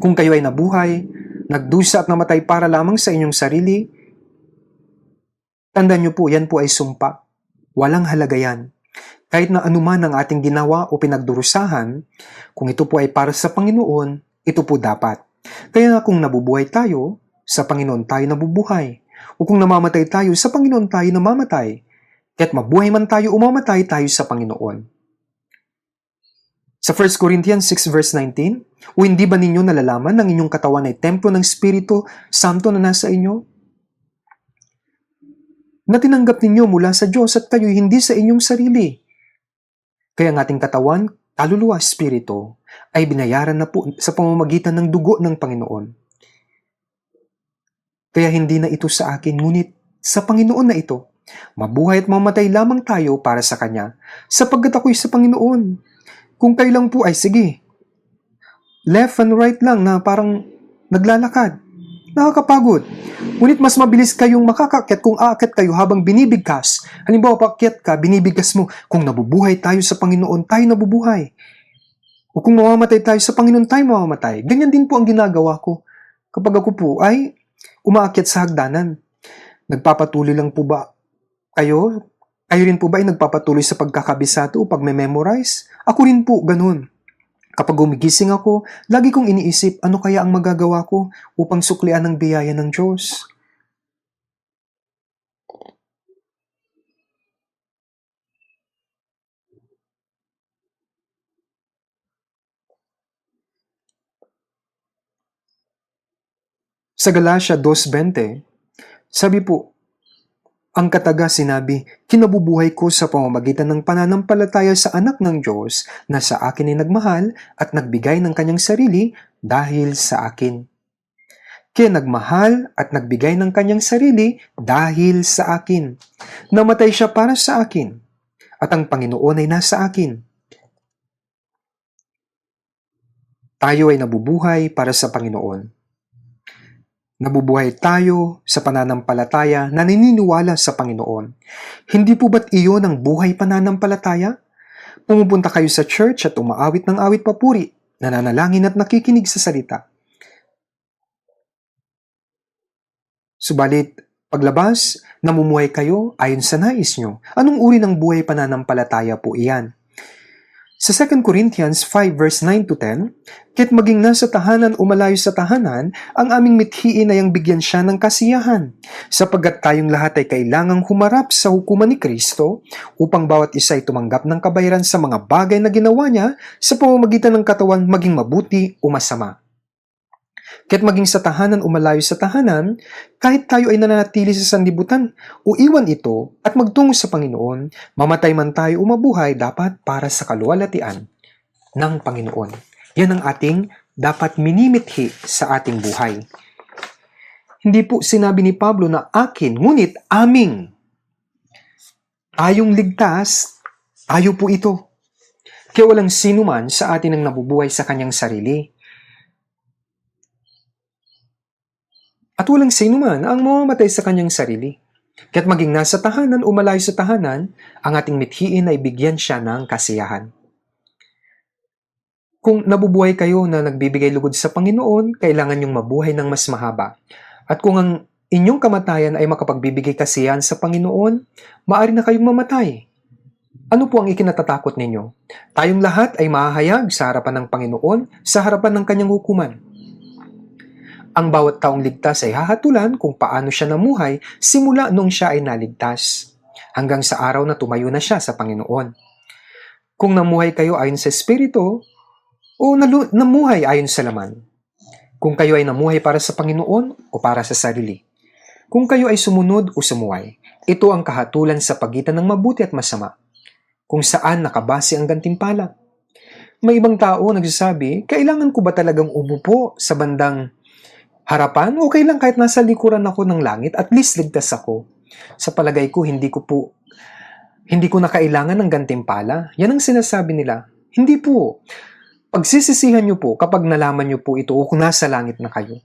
Kung kayo ay nabuhay, nagdusa at namatay para lamang sa inyong sarili, tandaan niyo po, yan po ay sumpa. Walang halaga yan. Kahit na anuman ang ating ginawa o pinagdurusahan, kung ito po ay para sa Panginoon, ito po dapat. Kaya kung nabubuhay tayo, sa Panginoon tayo nabubuhay. O kung namamatay tayo, sa Panginoon tayo namamatay. Kaya't mabuhay man tayo o mamatay tayo sa Panginoon. Sa 1 Corinthians 6 verse 19, o hindi ba ninyo nalalaman ng inyong katawan ay templo ng Espiritu Santo na nasa inyo? Na tinanggap ninyo mula sa Diyos at kayo hindi sa inyong sarili. Kaya ang ating katawan, kaluluwa, Espiritu, ay binayaran na po sa pamamagitan ng dugo ng Panginoon. Kaya hindi na ito sa akin, ngunit sa Panginoon na ito. Mabuhay at mamatay lamang tayo para sa Kanya, sapagkat ako'y sa Panginoon. Kung kayo lang po ay sige, left and right lang na parang naglalakad. Nakakapagod. Ngunit mas mabilis kayong makakakyat kung aakyat kayo habang binibigkas. Halimbawa, paakyat ka, binibigkas mo. Kung nabubuhay tayo sa Panginoon, tayo nabubuhay. O kung mamamatay tayo sa Panginoon, tayo mamamatay. Ganyan din po ang ginagawa ko. Kapag ako po ay umaakyat sa hagdanan. Nagpapatuloy lang po ba kayo? Kayo rin po ba ay nagpapatuloy sa pagkakabisado o pagme-memorize? Ako rin po, ganun. Kapag gumigising ako, lagi kong iniisip ano kaya ang magagawa ko upang suklian ang biyaya ng Diyos. Sa Galatia 2:20, sabi po, Ang kataga sinabi, kinabubuhay ko sa pamamagitan ng pananampalataya sa anak ng Diyos na sa akin ay nagmahal at nagbigay ng kanyang sarili dahil sa akin. Kaya nagmahal at nagbigay ng kanyang sarili dahil sa akin. Namatay siya para sa akin at ang Panginoon ay nasa akin. Tayo ay nabubuhay para sa Panginoon. Nabubuhay tayo sa pananampalataya na naniniwala sa Panginoon. Hindi po ba't iyon ang buhay pananampalataya? Pumupunta kayo sa church at umaawit ng awit papuri, nananalangin at nakikinig sa salita. Subalit, paglabas, namumuhay kayo ayon sa nais nyo. Anong uri ng buhay pananampalataya po iyan? Sa 2 Corinthians 5 verse 9 to 10, kahit maging nasa tahanan o malayo sa tahanan, ang aming mithiin ay ang bigyan siya ng kasiyahan, sapagkat tayong lahat ay kailangang humarap sa hukuman ni Kristo upang bawat isa ay tumanggap ng kabayaran sa mga bagay na ginawa niya sa pamamagitan ng katawan maging mabuti o masama. Kahit maging sa tahanan o malayo sa tahanan, kahit tayo ay nananatili sa sanlibutan o iwan ito at magtungo sa Panginoon, mamatay man tayo o mabuhay dapat para sa kaluwalhatian ng Panginoon. Yan ang ating dapat minimithi sa ating buhay. Hindi po sinabi ni Pablo na akin, ngunit aming. Tayong ligtas, tayo po ito. Kaya walang sino man sa atin ang nabubuhay sa kanyang sarili. At walang sino man ang mamamatay sa kanyang sarili. Kaya't maging nasa tahanan o malayo sa tahanan, ang ating mithiin ay bigyan siya ng kasiyahan. Kung nabubuhay kayo na nagbibigay lugod sa Panginoon, kailangan niyong mabuhay ng mas mahaba. At kung ang inyong kamatayan ay makapagbibigay kasiyahan sa Panginoon, maaari na kayong mamatay. Ano po ang ikinatatakot ninyo? Tayong lahat ay mahahayag sa harapan ng Panginoon, sa harapan ng kanyang hukuman. Ang bawat taong ligtas ay hahatulan kung paano siya namuhay simula nung siya ay naligtas, hanggang sa araw na tumayo na siya sa Panginoon. Kung namuhay kayo ayon sa Espiritu, o namuhay ayon sa laman. Kung kayo ay namuhay para sa Panginoon o para sa sarili. Kung kayo ay sumunod o sumuway, ito ang kahatulan sa pagitan ng mabuti at masama, kung saan nakabase ang gantimpala. May ibang tao nagsasabi, kailangan ko ba talagang umupo sa bandang harapan? Okay lang kahit nasa likuran ako ng langit, at least ligtas ako. Sa palagay ko, hindi ko na kailangan ng gantimpala. Yan ang sinasabi nila. Hindi po. Pagsisisihan niyo po kapag nalaman niyo po ito o kung nasa langit na kayo.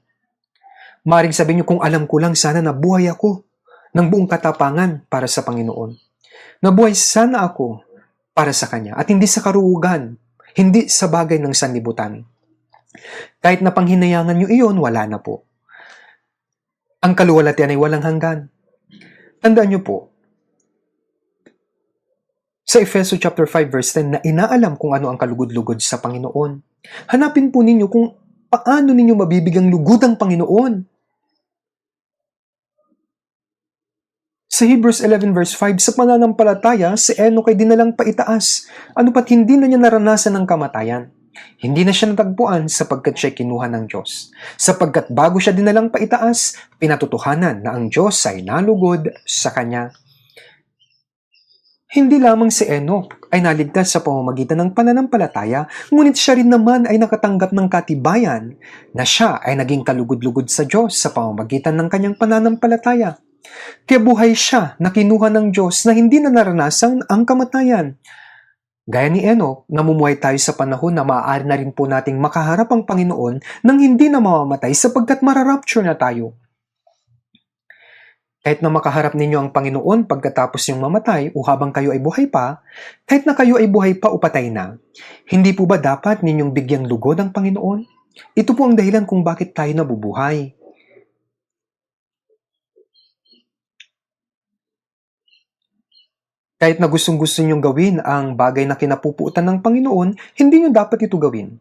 Maring sabihin niyo, kung alam ko lang sana nabuhay ako ng buong katapangan para sa Panginoon. Nabuhay sana ako para sa Kanya at hindi sa karuugan, hindi sa bagay ng sanlibutan. Kahit na panghinayangan nyo iyon, wala na po. Ang kaluwalhatian ay walang hanggan. Tandaan nyo po, sa Efeso chapter 5 verse 10 na inaalam kung ano ang kalugod-lugod sa Panginoon. Hanapin po ninyo kung paano ninyo mabibigang lugod ang Panginoon. Sa Hebrews 11 verse 5, sa pananampalataya, si Enoch ay dinalang paitaas. Ano pat hindi na niya naranasan ng kamatayan. Hindi na siya natagpuan sapagkat siya kinuha ng Diyos. Sapagkat bago siya dinalang paitaas, pinatutuhanan na ang Diyos ay nalugod sa kanya. Hindi lamang si Enoch ay naligtas sa pamamagitan ng pananampalataya, ngunit siya rin naman ay nakatanggap ng katibayan na siya ay naging kalugod-lugod sa Diyos sa pamamagitan ng kanyang pananampalataya. Kaya buhay siya na kinuha ng Diyos na hindi na naranasan ang kamatayan. Gaya ni Enoch, namumuhay tayo sa panahon na maaari na rin po nating makaharap ang Panginoon nang hindi na mamamatay sapagkat mararapture na tayo. Kahit na makaharap ninyo ang Panginoon pagkatapos niyong mamatay o habang kayo ay buhay pa, kahit na kayo ay buhay pa o patay na, hindi po ba dapat ninyong bigyang lugod ang Panginoon? Ito po ang dahilan kung bakit tayo nabubuhay. Kahit na gustong-gusto niyong gawin ang bagay na kinapupuutan ng Panginoon, hindi niyo dapat ito gawin.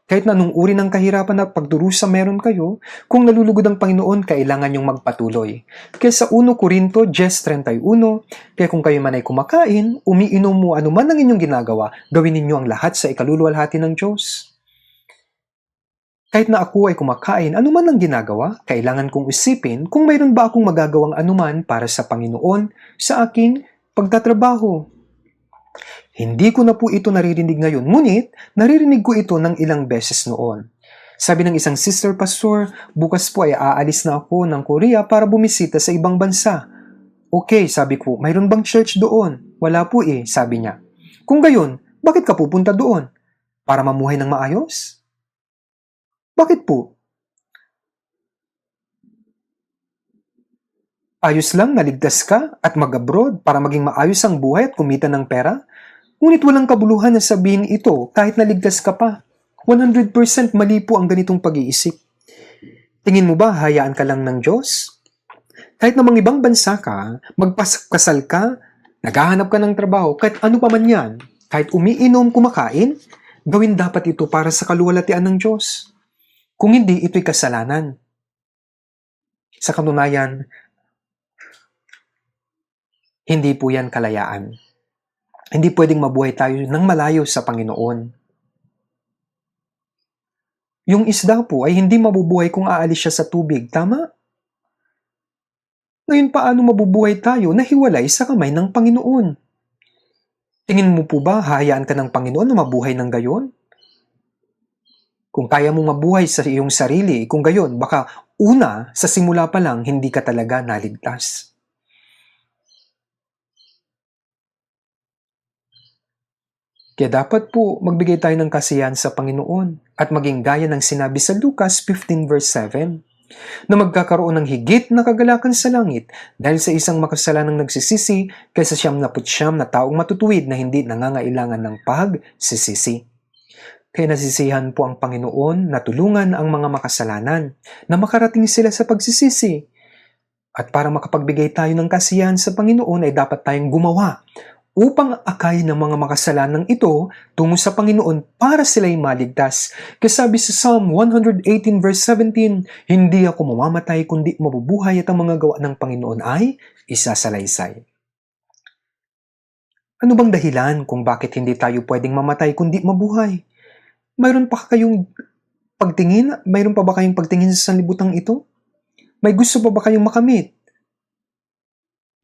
Kahit na anong uri ng kahirapan at pagdurusa meron kayo, kung nalulugod ang Panginoon, kailangan niyong magpatuloy. Kaya sa 1 Corinto 10:31, kaya kung kayo man ay kumakain, umiinom mo anuman ang inyong ginagawa, gawin ninyo ang lahat sa ikaluluwalhati ng Diyos. Kahit na ako ay kumakain, anuman ang ginagawa, kailangan kong isipin kung mayroon ba akong magagawang anuman para sa Panginoon sa aking pagtatrabaho. Hindi ko na po ito naririnig ngayon, ngunit naririnig ko ito ng ilang beses noon. Sabi ng isang sister pastor, bukas po ay aalis na ako ng Korea para bumisita sa ibang bansa. Okay, sabi ko, mayroon bang church doon? Wala po sabi niya. Kung gayon, bakit ka pupunta doon? Para mamuhay ng maayos? Bakit po? Ayos lang naligtas ka at mag-abroad para maging maayos ang buhay at kumita ng pera? Ngunit walang kabuluhan na sabihin ito kahit naligtas ka pa. 100% mali po ang ganitong pag-iisip. Tingin mo ba hayaan ka lang ng Diyos? Kahit namang ibang bansa ka, magpakasal ka, naghahanap ka ng trabaho, kahit ano pa man yan, kahit umiinom, kumakain, gawin dapat ito para sa kaluwalhatian ng Diyos. Kung hindi, ito'y kasalanan. Sa katunayan, hindi po yan kalayaan. Hindi pwedeng mabuhay tayo ng malayo sa Panginoon. Yung isda po ay hindi mabubuhay kung aalis siya sa tubig, tama? Ngayon paano mabubuhay tayo na hiwalay sa kamay ng Panginoon? Tingin mo po ba hahayaan ka ng Panginoon na mabuhay ng gayon? Kung kaya mong mabuhay sa iyong sarili, kung gayon, baka una, sa simula pa lang, hindi ka talaga naligtas. Kaya dapat po magbigay tayo ng kasiyahan sa Panginoon at maging gaya ng sinabi sa Lucas 15 verse 7 na magkakaroon ng higit na kagalakan sa langit dahil sa isang makasalanang nagsisisi kaysa 99 na taong matutuwid na hindi nangangailangan ng pagsisisi. Kaya nasisihan po ang Panginoon na tulungan ang mga makasalanan na makarating sila sa pagsisisi. At para makapagbigay tayo ng kasiyahan sa Panginoon ay dapat tayong gumawa upang akay ng mga makasalanang ito tungo sa Panginoon para sila'y maligtas. Kaya sabi sa Psalm 118 verse 17, hindi ako mamamatay kundi mabubuhay at ang mga gawa ng Panginoon ay isasalaysay. Ano bang dahilan kung bakit hindi tayo pwedeng mamatay kundi mabuhay? Mayroon pa kayong pagtingin? Mayroon pa ba kayong pagtingin sa sanlibutang ito? May gusto pa ba kayong makamit?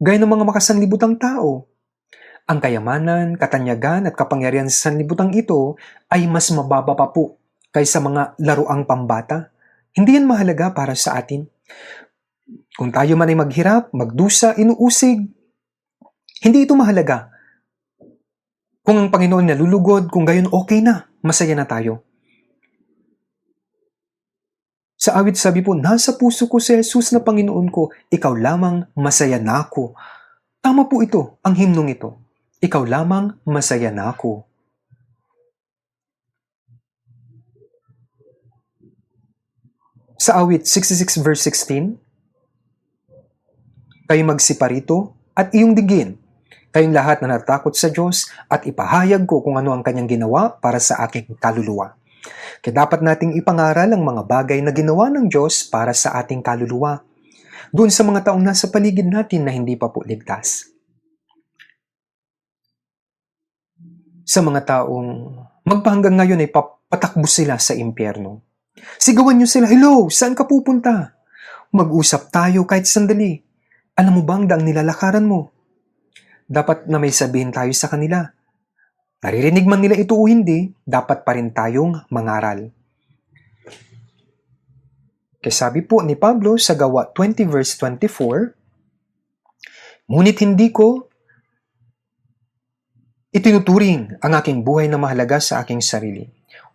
Gaya ng mga makasanlibutang tao. Ang kayamanan, katanyagan at kapangyarihan sa sanlibutang ito ay mas mababa pa po kaysa mga laruang pambata. Hindi yan mahalaga para sa atin. Kung tayo man ay maghirap, magdusa, inuusig, hindi ito mahalaga. Kung ang Panginoon nalulugod, kung gayon okay na, masaya na tayo. Sa awit sabi po, nasa puso ko si Jesus na Panginoon ko, ikaw lamang masaya na ako. Tama po ito, ang himnong ito. Ikaw lamang masaya na ako. Sa awit 66 verse 16, kayo magsiparito at iyong digin. Kayong lahat na natakot sa Diyos at ipahayag ko kung ano ang kanyang ginawa para sa aking kaluluwa. Kaya dapat nating ipangaral ang mga bagay na ginawa ng Diyos para sa ating kaluluwa. Doon sa mga taong nasa paligid natin na hindi pa po ligtas. Sa mga taong magpahanggang ngayon ay patakbo sila sa impyerno. Sigawan niyo sila, hello, saan ka pupunta? Mag-usap tayo kahit sandali. Alam mo bang daang nilalakaran mo? Dapat na may sabihin tayo sa kanila. Naririnig man nila ito o hindi, dapat pa rin tayong mangaral. Kaya sabi po ni Pablo sa Gawa 20 verse 24, ngunit hindi ko itinuturing ang aking buhay na mahalaga sa aking sarili,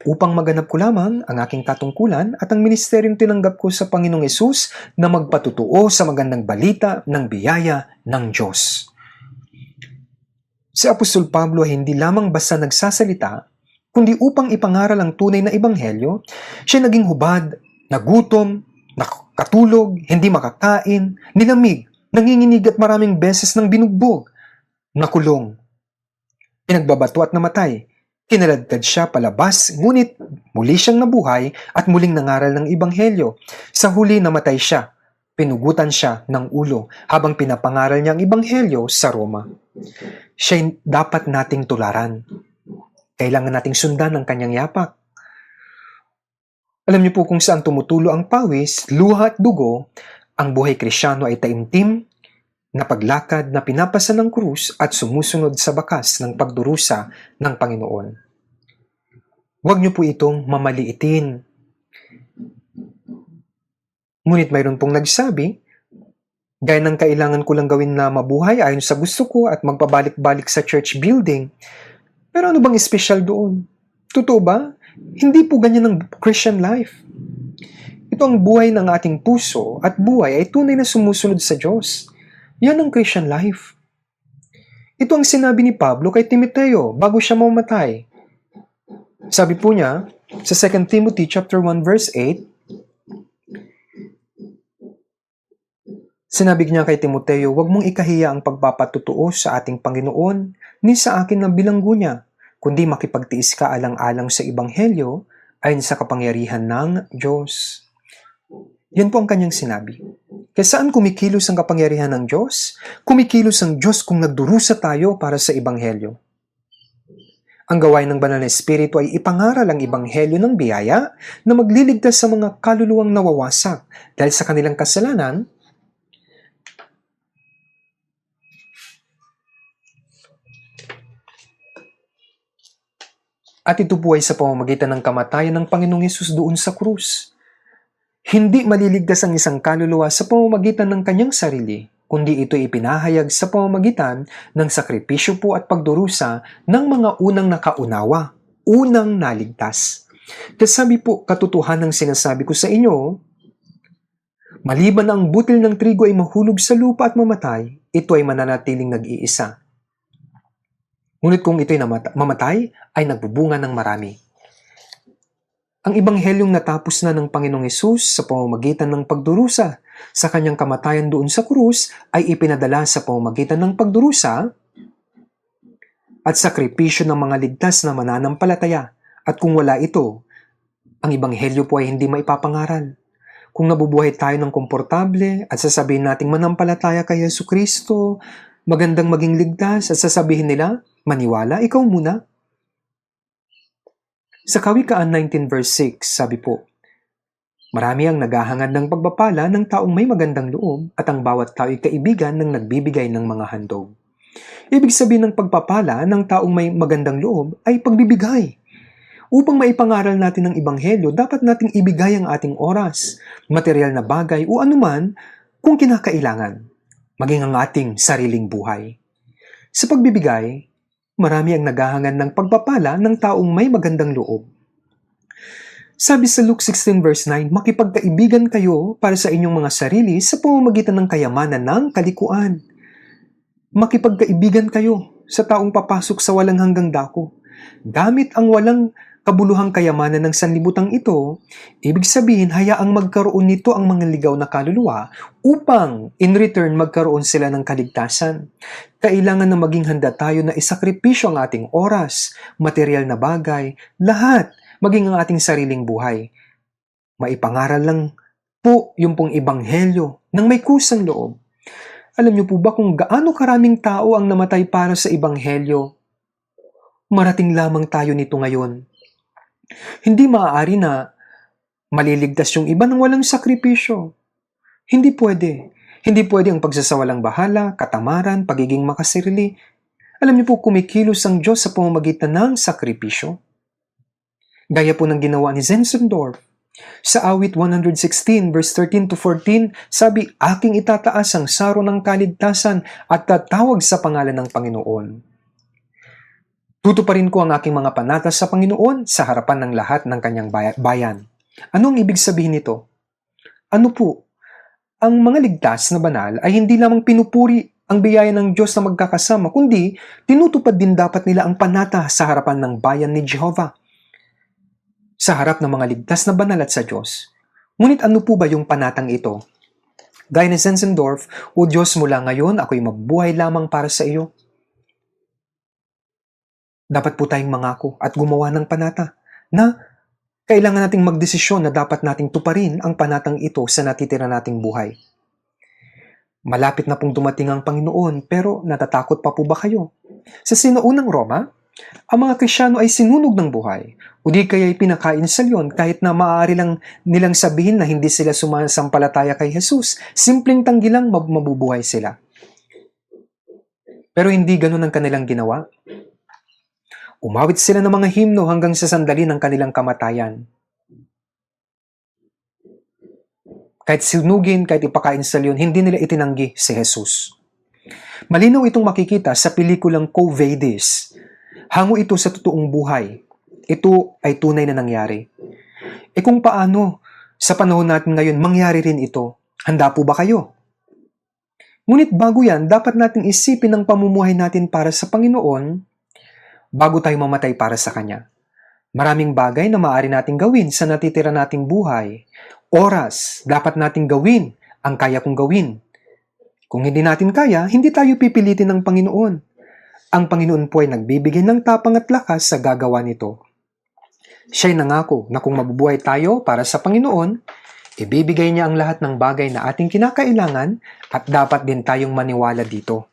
upang maganap ko lamang ang aking katungkulan at ang ministeryong tinanggap ko sa Panginoong Hesus na magpatutuo sa magandang balita ng biyaya ng Diyos. Si Apostol Pablo ay hindi lamang basta nagsasalita, kundi upang ipangaral ang tunay na ebanghelyo, siya naging hubad, nagutom, nakatulog, hindi makakain, nilamig, nanginginig at maraming beses nang binugbog, nakulong, pinagbabato at namatay. Kinaladkad siya palabas, ngunit muli siyang nabuhay at muling nangaral ng ebanghelyo. Sa huli namatay siya. Pinugutan siya ng ulo habang pinapangaral niya ang ebanghelyo sa Roma. Siya'y dapat nating tularan. Kailangan nating sundan ang kanyang yapak. Alam niyo po kung saan tumutulo ang pawis, luha at dugo, ang buhay Kristyano ay taimtim na paglakad na pinapasa ng krus at sumusunod sa bakas ng pagdurusa ng Panginoon. Huwag niyo po itong mamaliitin. Ngunit mayroon pong nagsabi, gaya ng kailangan ko lang gawin na mabuhay ayon sa gusto ko at magpabalik-balik sa church building. Pero ano bang espesyal doon? Totoo ba? Hindi po ganyan ang Christian life. Ito ang buhay ng ating puso at buhay ay tunay na sumusunod sa Diyos. Yan ang Christian life. Ito ang sinabi ni Pablo kay Timoteo bago siya mamatay. Sabi po niya sa 2 Timothy chapter 1 verse 8, sinabi niya kay Timoteo, huwag mong ikahiya ang pagpapatutuo sa ating Panginoon ni sa akin na bilanggo niya, kundi makipagtiis ka alang-alang sa Ebanghelyo ayon sa kapangyarihan ng Diyos. Yan po ang kanyang sinabi. Kaya saan kumikilos ang kapangyarihan ng Diyos? Kumikilos ang Diyos kung nagdurusa tayo para sa Ebanghelyo. Ang gawain ng Banal na Espiritu ay ipangaral ang Ebanghelyo ng biyaya na magliligtas sa mga kaluluwang nawawasak dahil sa kanilang kasalanan. At ito po ay sa pamamagitan ng kamatayan ng Panginoong Hesus doon sa krus. Hindi maliligtas ang isang kaluluwa sa pamamagitan ng kanyang sarili, kundi ito ipinahayag sa pamamagitan ng sakripisyo po at pagdurusa ng mga unang nakaunawa, unang naligtas. Kasabi po, katotohanan ng sinasabi ko sa inyo, maliban ang butil ng trigo ay mahulog sa lupa at mamatay, ito ay mananatiling nag-iisa. Ngunit kung ito'y mamatay, ay nagbubunga ng marami. Ang Ebanghelyong natapos na ng Panginoong Hesus sa pamamagitan ng pagdurusa sa kanyang kamatayan doon sa krus ay ipinadala sa pamamagitan ng pagdurusa at sakripisyo ng mga ligtas na mananampalataya. At kung wala ito, ang Ebanghelyo po ay hindi maipapangaral. Kung nabubuhay tayo ng komportable at sasabihin nating manampalataya kay Jesucristo, magandang maging ligtas at sasabihin nila, maniwala, ikaw muna. Sa Kawikaan 19 verse 6, sabi po, marami ang naghahangad ng pagpapala ng taong may magandang loob at ang bawat tao ay kaibigan ng nagbibigay ng mga handog. Ibig sabihin ng pagpapala ng taong may magandang loob ay pagbibigay. Upang maipangaral natin ang Ebanghelyo, dapat nating ibigay ang ating oras, material na bagay o anuman kung kinakailangan, maging ang ating sariling buhay. Sa pagbibigay, marami ang naghahangad ng pagpapala ng taong may magandang loob. Sabi sa Luke 16 verse 9, makipagkaibigan kayo para sa inyong mga sarili sa pamamagitan ng kayamanan ng kalikuan. Makipagkaibigan kayo sa taong papasok sa walang hanggang dako. Gamit ang walang kabuluhang kayamanan ng sanlibutan ito, ibig sabihin hayaang magkaroon nito ang mga ligaw na kaluluwa upang in return magkaroon sila ng kaligtasan. Kailangan na maging handa tayo na isakripisyo ang ating oras, material na bagay, lahat, maging ang ating sariling buhay. Maipangaral lang po yung pong Ebanghelyo ng may kusang loob. Alam niyo po ba kung gaano karaming tao ang namatay para sa Ebanghelyo? Marating lamang tayo nito ngayon. Hindi maaari na maliligtas yung iba nang walang sakripisyo. Hindi pwede. Hindi pwede ang pagsasawalang bahala, katamaran, pagiging makasarili. Alam niyo po, kumikilos ang Diyos sa pamamagitan ng sakripisyo. Gaya po ng ginawa ni Zinzendorf. Sa awit 116 verse 13 to 14, sabi, aking itataas ang saro ng kaligtasan at tatawag sa pangalan ng Panginoon. Tutuparin ko ang aking mga panata sa Panginoon sa harapan ng lahat ng kanyang bayan. Anong ibig sabihin nito? Ano po? Ang mga ligtas na banal ay hindi lamang pinupuri ang biyaya ng Diyos na magkakasama, kundi tinutupad din dapat nila ang panata sa harapan ng bayan ni Jehovah. Sa harap ng mga ligtas na banal at sa Diyos. Ngunit ano po ba yung panatang ito? Gaya ni Zinzendorf, O Diyos, mula ngayon ako'y mabuhay lamang para sa iyo. Dapat po tayong mangako at gumawa ng panata na kailangan nating magdesisyon na dapat nating tuparin ang panatang ito sa natitira nating buhay. Malapit na pong dumating ang Panginoon pero natatakot pa po ba kayo? Sa Sinaunang Roma, Ang mga Kristiyano ay sinunog ng buhay, o di kaya ay pinakain sa leon kahit na maaari lang nilang sabihin na hindi sila sumasampalataya kay Jesus. Simpleng tanggi lang mabubuhay sila. Pero hindi ganun ang kanilang ginawa. Umawit sila ng mga himno hanggang sa sandali ng kanilang kamatayan. Kahit sinugin, kahit ipakain sa leon, hindi nila itinanggi si Jesus. Malinaw itong makikita sa pelikulang Quo Vadis. Hango ito sa totoong buhay. Ito ay tunay na nangyari. Kung paano sa panahon natin ngayon mangyari rin ito? Handa po ba kayo? Ngunit bago yan, dapat natin isipin ang pamumuhay natin para sa Panginoon bago tayo mamatay para sa Kanya. Maraming bagay na maaari nating gawin sa natitira nating buhay. Oras, dapat nating gawin ang kaya kong gawin. Kung hindi natin kaya, hindi tayo pipilitin ng Panginoon. Ang Panginoon po ay nagbibigay ng tapang at lakas sa gagawa nito. Siya'y nangako na kung mabubuhay tayo para sa Panginoon, ibibigay niya ang lahat ng bagay na ating kinakailangan at dapat din tayong maniwala dito.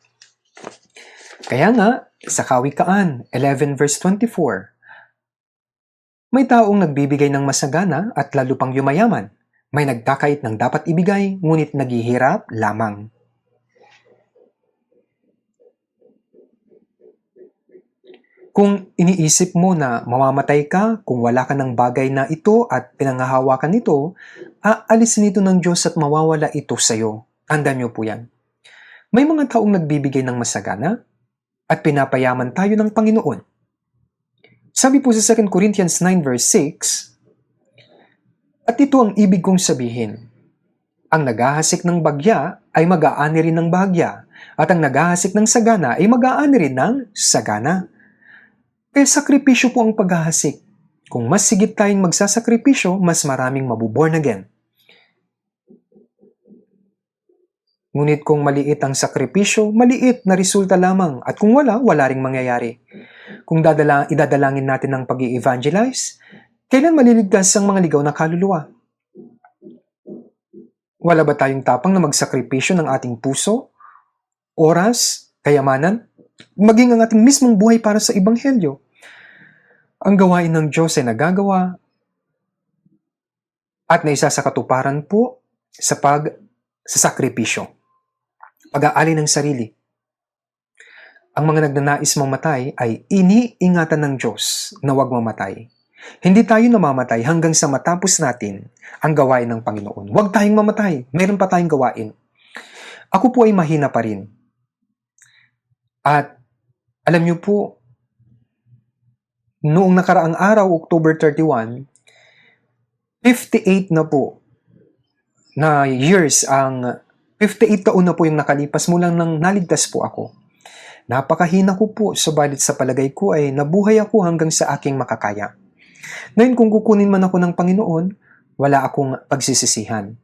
Kaya nga, sa Kawikaan 11 verse 24, may taong nagbibigay ng masagana at lalo pang yumayaman. May nagkakait ng dapat ibigay, ngunit naghihirap lamang. Kung iniisip mo na mamamatay ka kung wala ka ng bagay na ito at pinanghahawakan nito, aalisin ito ng Diyos at mawawala ito sa iyo. Tandaan niyo po yan. May mga taong nagbibigay ng masagana at pinapayaman tayo ng Panginoon. Sabi po sa 2 Corinthians 9 verse 6, at ito ang ibig kong sabihin. Ang naghahasik ng bagya ay mag-aani rin ng bagya, at ang naghahasik ng sagana ay mag-aani rin ng sagana. Kaya sakripisyo po ang paghahasik. Kung mas sigit tayong magsasakripisyo, mas maraming mabuborn again. Ngunit kung maliit ang sakripisyo, maliit na resulta lamang. At kung wala, wala ring mangyayari. Kung idadalangin natin ng pag-i-evangelize, kailan maliligtas ang mga ligaw na kaluluwa? Wala ba tayong tapang na magsakripisyo ng ating puso, oras, kayamanan, maging ang ating mismong buhay para sa Ebanghelyo? Ang gawain ng Diyos ay nagagawa at naisa sa katuparan po sa sakripisyo. Pag-aali ng sarili. Ang mga nagnanais mamatay ay iniingatan ng Diyos na huwag mamatay. Hindi tayo namamatay hanggang sa matapos natin ang gawain ng Panginoon. Huwag tayong mamatay. Mayroon pa tayong gawain. Ako po ay mahina pa rin. At alam niyo po, noong nakaraang araw, October 31, 58 na po na years, 58 taon na po yung nakalipas mula nang naligtas po ako. Napakahina ko po, subalit sa palagay ko ay nabuhay ako hanggang sa aking makakaya. Ngayon kung kukunin man ako ng Panginoon, wala akong pagsisisihan.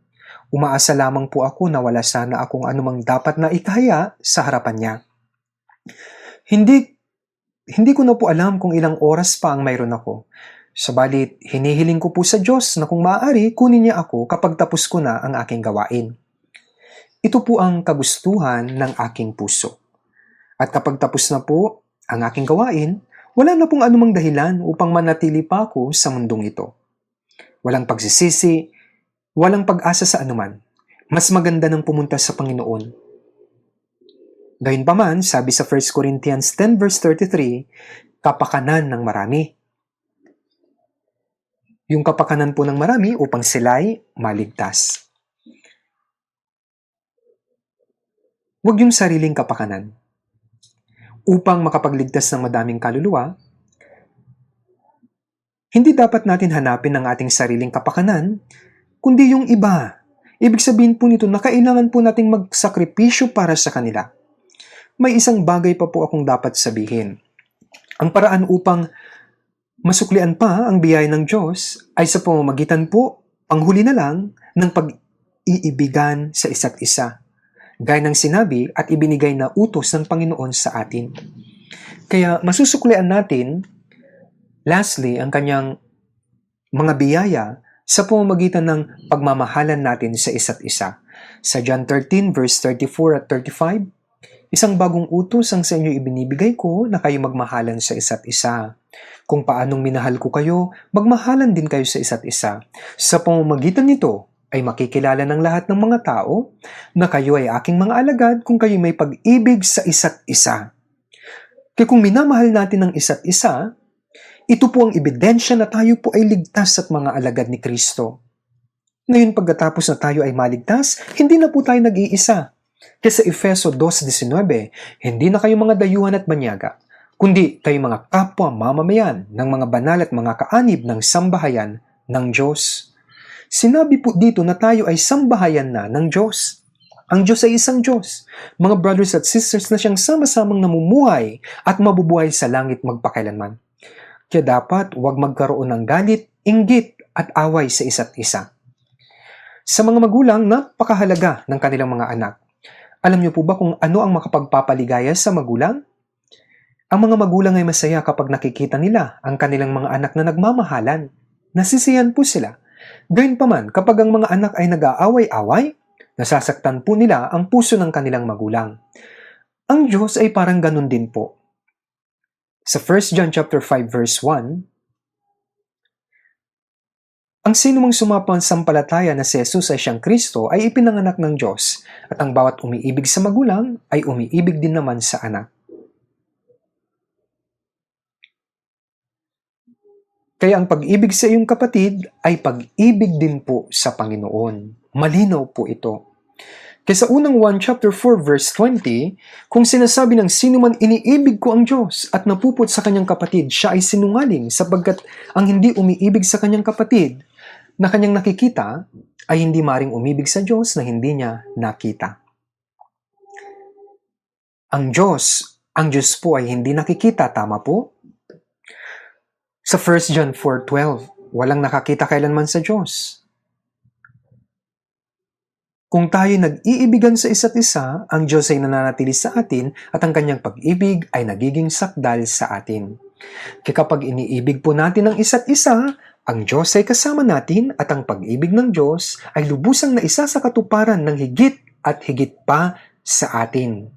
Umaasa lamang po ako na wala sana akong anumang dapat na ikahaya sa harapan niya. Hindi ko na po alam kung ilang oras pa ang mayroon ako. Subalit, hinihiling ko po sa Diyos na kung maaari, kunin niya ako kapag tapos ko na ang aking gawain. Ito po ang kagustuhan ng aking puso. At kapag tapos na po ang aking gawain, wala na pong anumang dahilan upang manatili pa ako sa mundong ito. Walang pagsisisi, walang pag-asa sa anuman. Mas maganda nang pumunta sa Panginoon. Gayunpaman, sabi sa 1 Corinthians 10 verse 33, kapakanan ng marami. Yung kapakanan po ng marami upang sila'y maligtas. Huwag yung sariling kapakanan. Upang makapagligtas ng madaming kaluluwa, hindi dapat natin hanapin ang ating sariling kapakanan, kundi yung iba. Ibig sabihin po nito na kailangan po nating magsakripisyo para sa kanila. May isang bagay pa po akong dapat sabihin. Ang paraan upang masuklian pa ang biyaya ng Diyos ay sa pamamagitan po, panghuli na lang, ng pag-iibigan sa isa't isa. Gaya ng sinabi at ibinigay na utos ng Panginoon sa atin. Kaya masusuklian natin, lastly, ang kanyang mga biyaya sa pamamagitan ng pagmamahalan natin sa isa't isa. Sa John 13 verse 34 at 35, Isang bagong utos ang sa inyo ibinibigay ko na kayo magmahalan sa isa't isa. Kung paanong minahal ko kayo, magmahalan din kayo sa isa't isa. Sa pamamagitan nito, ay makikilala ng lahat ng mga tao na kayo ay aking mga alagad kung kayo may pag-ibig sa isa't isa. Kaya kung minamahal natin ang isa't isa, ito po ang ebidensya na tayo po ay ligtas at mga alagad ni Kristo. Ngayon pagkatapos na tayo ay maligtas, hindi na po tayo nag-iisa. Kaya sa Efeso 2:19, hindi na kayo mga dayuhan at banyaga, kundi kayo mga kapwa mamamayan ng mga banal at mga kaanib ng sambahayan ng Diyos. Sinabi po dito na tayo ay sambahayan na ng Diyos. Ang Diyos ay isang Diyos. Mga brothers at sisters na siyang sama-samang namumuhay at mabubuhay sa langit magpakailanman. Kaya dapat huwag magkaroon ng galit, inggit at away sa isa't isa. Sa mga magulang, napakahalaga ng kanilang mga anak. Alam niyo po ba kung ano ang makapagpapaligaya sa magulang? Ang mga magulang ay masaya kapag nakikita nila ang kanilang mga anak na nagmamahalan. Nasisiyahan po sila. Gayunpaman, kapag ang mga anak ay nag-aaway-away, nasasaktan po nila ang puso ng kanilang magulang. Ang Diyos ay parang ganun din po. Sa 1 John chapter 5 verse 1, ang sinumang sumasampalataya na si Jesus ay siyang Kristo ay ipinanganak ng Diyos, at ang bawat umiibig sa magulang ay umiibig din naman sa anak. Kaya ang pag-ibig sa iyong kapatid ay pag-ibig din po sa Panginoon. Malinaw po ito. Kaya sa unang 1 chapter 4 verse 20, kung sinasabi ng sino man iniibig ko ang Diyos at napupot sa kanyang kapatid, siya ay sinungaling sapagkat ang hindi umiibig sa kanyang kapatid na kanyang nakikita ay hindi maring umibig sa Diyos na hindi niya nakita. Ang Diyos po ay hindi nakikita, tama po? Sa 1 John 4:12, walang nakakita kailanman sa Diyos. Kung tayo nag-iibigan sa isa't isa, ang Diyos ay nananatili sa atin at ang kanyang pag-ibig ay nagiging sakdal sa atin. Kaya kapag iniibig po natin ang isa't isa, ang Diyos ay kasama natin at ang pag-ibig ng Diyos ay lubusang na isa sa katuparan ng higit at higit pa sa atin.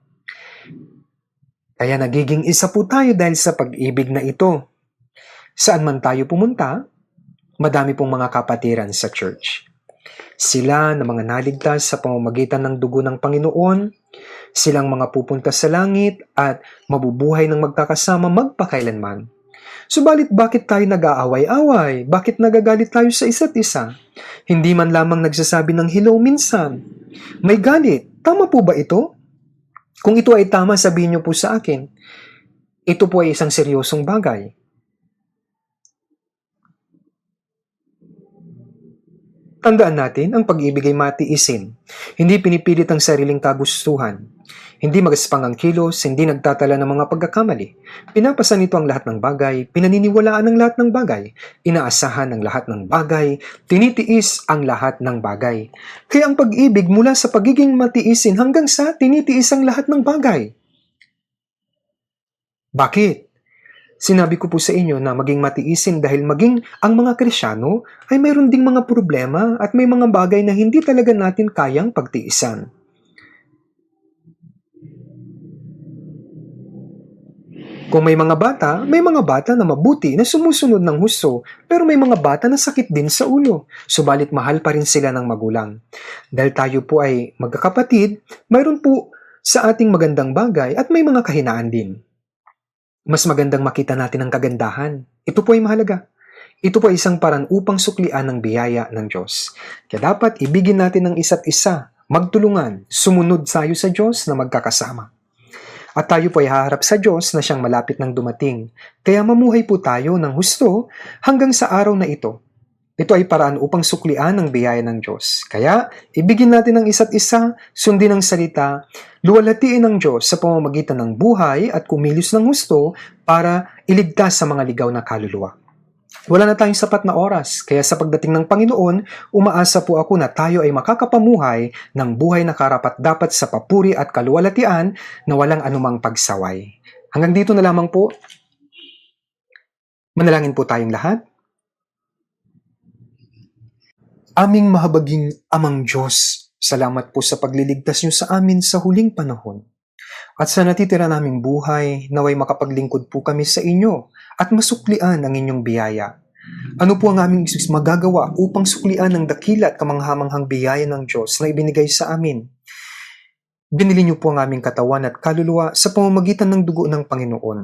Kaya nagiging isa po tayo dahil sa pag-ibig na ito. Saan man tayo pumunta, madami pong mga kapatiran sa church. Sila na mga naligtas sa pamamagitan ng dugo ng Panginoon, silang mga pupunta sa langit at mabubuhay ng magkakasama magpakailanman. Subalit bakit tayo nag-aaway-away? Bakit nagagalit tayo sa isa't isa? Hindi man lamang nagsasabi ng hello minsan. May galit. Tama po ba ito? Kung ito ay tama, sabihin niyo po sa akin. Ito po ay isang seryosong bagay. Tandaan natin, ang pag-ibig ay matiisin. Hindi pinipilit ang sariling kagustuhan. Hindi magaspang ang kilos, hindi nagtatala ng mga pagkakamali. Pinapasan nito ang lahat ng bagay, pinaniniwalaan ang lahat ng bagay, inaasahan ang lahat ng bagay, tinitiis ang lahat ng bagay. Kaya ang pag-ibig mula sa pagiging matiisin hanggang sa tinitiis ang lahat ng bagay. Bakit? Sinabi ko po sa inyo na maging matiisin dahil maging ang mga Kristyano ay mayroon ding mga problema at may mga bagay na hindi talaga natin kayang pagtiisan. Kung may mga bata na mabuti na sumusunod ng husto, pero may mga bata na sakit din sa ulo. Subalit mahal pa rin sila ng magulang. Dahil tayo po ay magkakapatid, mayroon po sa ating magandang bagay at may mga kahinaan din. Mas magandang makita natin ang kagandahan. Ito po ay mahalaga. Ito po ay isang paraan upang suklian ang biyaya ng Diyos. Kaya dapat ibigin natin ang isa't isa, magtulungan, sumunod tayo sa Diyos na magkakasama. At tayo po ay haharap sa Diyos na siyang malapit ng dumating. Kaya mamuhay po tayo ng husto hanggang sa araw na ito. Ito ay paraan upang suklian ang biyaya ng Diyos. Kaya, ibigin natin ang isa't isa, sundin ang salita, luwalhatiin ang Diyos sa pamamagitan ng buhay at kumilos ng husto para iligtas sa mga ligaw na kaluluwa. Wala na tayong sapat na oras, kaya sa pagdating ng Panginoon, umaasa po ako na tayo ay makakapamuhay ng buhay na karapat-dapat sa papuri at kaluwalhatian na walang anumang pagsaway. Hanggang dito na lamang po. Manalangin po tayong lahat. Aming mahabaging Amang Diyos, salamat po sa pagliligtas niyo sa amin sa huling panahon. At sa natitira naming buhay, naway makapaglingkod po kami sa inyo at masuklian ang inyong biyaya. Ano po ang aming magagawa upang suklian ang dakila at kamanghamanghang biyaya ng Diyos na ibinigay sa amin? Binili niyo po ang aming katawan at kaluluwa sa pamamagitan ng dugo ng Panginoon.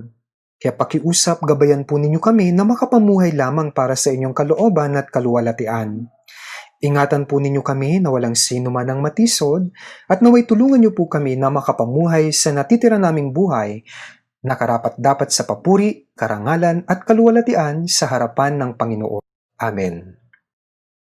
Kaya pakiusap, gabayan po ninyo kami na makapamuhay lamang para sa inyong kalooban at kaluwalhatian. Ingatan po ninyo kami na walang sino man ang matisod at naway tulungan niyo po kami na makapamuhay sa natitira naming buhay na karapat-dapat sa papuri, karangalan at kaluwalhatian sa harapan ng Panginoon. Amen.